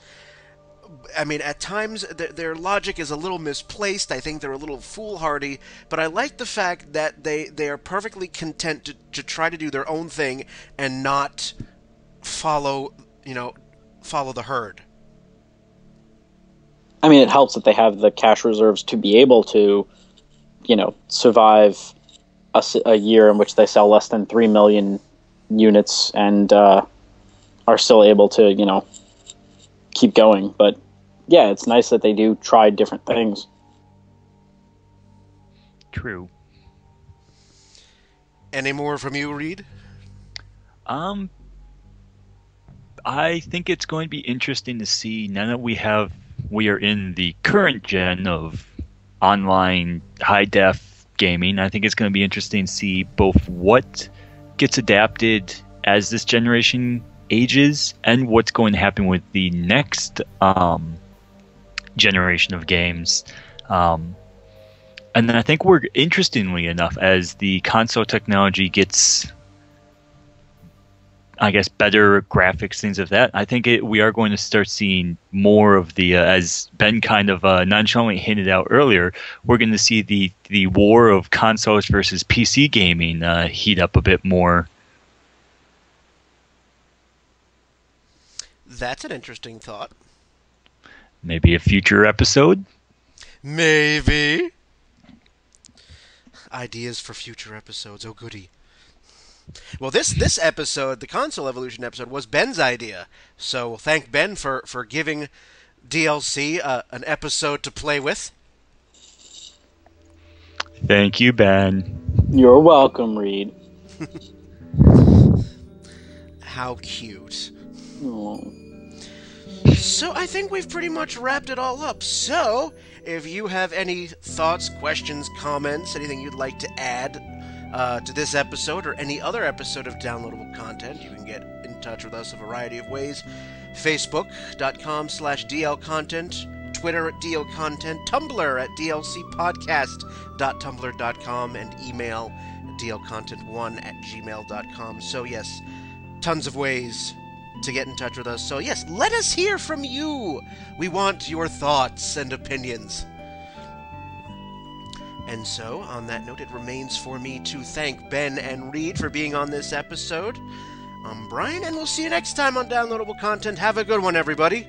I mean, at times their logic is a little misplaced. I think they're a little foolhardy, but I like the fact that they are perfectly content to try to do their own thing and not follow the herd. I mean, it helps that they have the cash reserves to be able to, survive a year in which they sell less than 3 million units and are still able to, keep going. But yeah, it's nice that they do try different things. True. Any more from you, Reid? I think it's going to be interesting to see, now that we are in the current gen of online high def gaming. I think it's going to be interesting to see both what gets adapted as this generation ages and what's going to happen with the next generation of games. And then I think we're, interestingly enough, as the console technology gets, I guess, better graphics, things of that, I think we are going to start seeing more of the, as Ben kind of nonchalantly hinted out earlier, we're going to see the war of consoles versus PC gaming heat up a bit more. That's an interesting thought. Maybe a future episode? Maybe. Ideas for future episodes. Oh, goody. Well, this episode, the console evolution episode, was Ben's idea. So we'll thank Ben for giving DLC an episode to play with. Thank you, Ben. You're welcome, Reid. How cute. Aww. So I think we've pretty much wrapped it all up. So if you have any thoughts, questions, comments, anything you'd like to add to this episode or any other episode of Downloadable Content, you can get in touch with us a variety of ways. Facebook.com/DLContent, Twitter at DLContent, Tumblr at DLCpodcast.tumblr.com, and email dlcontent1@gmail.com. So yes, tons of ways to get in touch with us. So yes, let us hear from you. We want your thoughts and opinions. And so, on that note, it remains for me to thank Ben and Reid for being on this episode. I'm Brian, and we'll see you next time on Downloadable Content. Have a good one, everybody.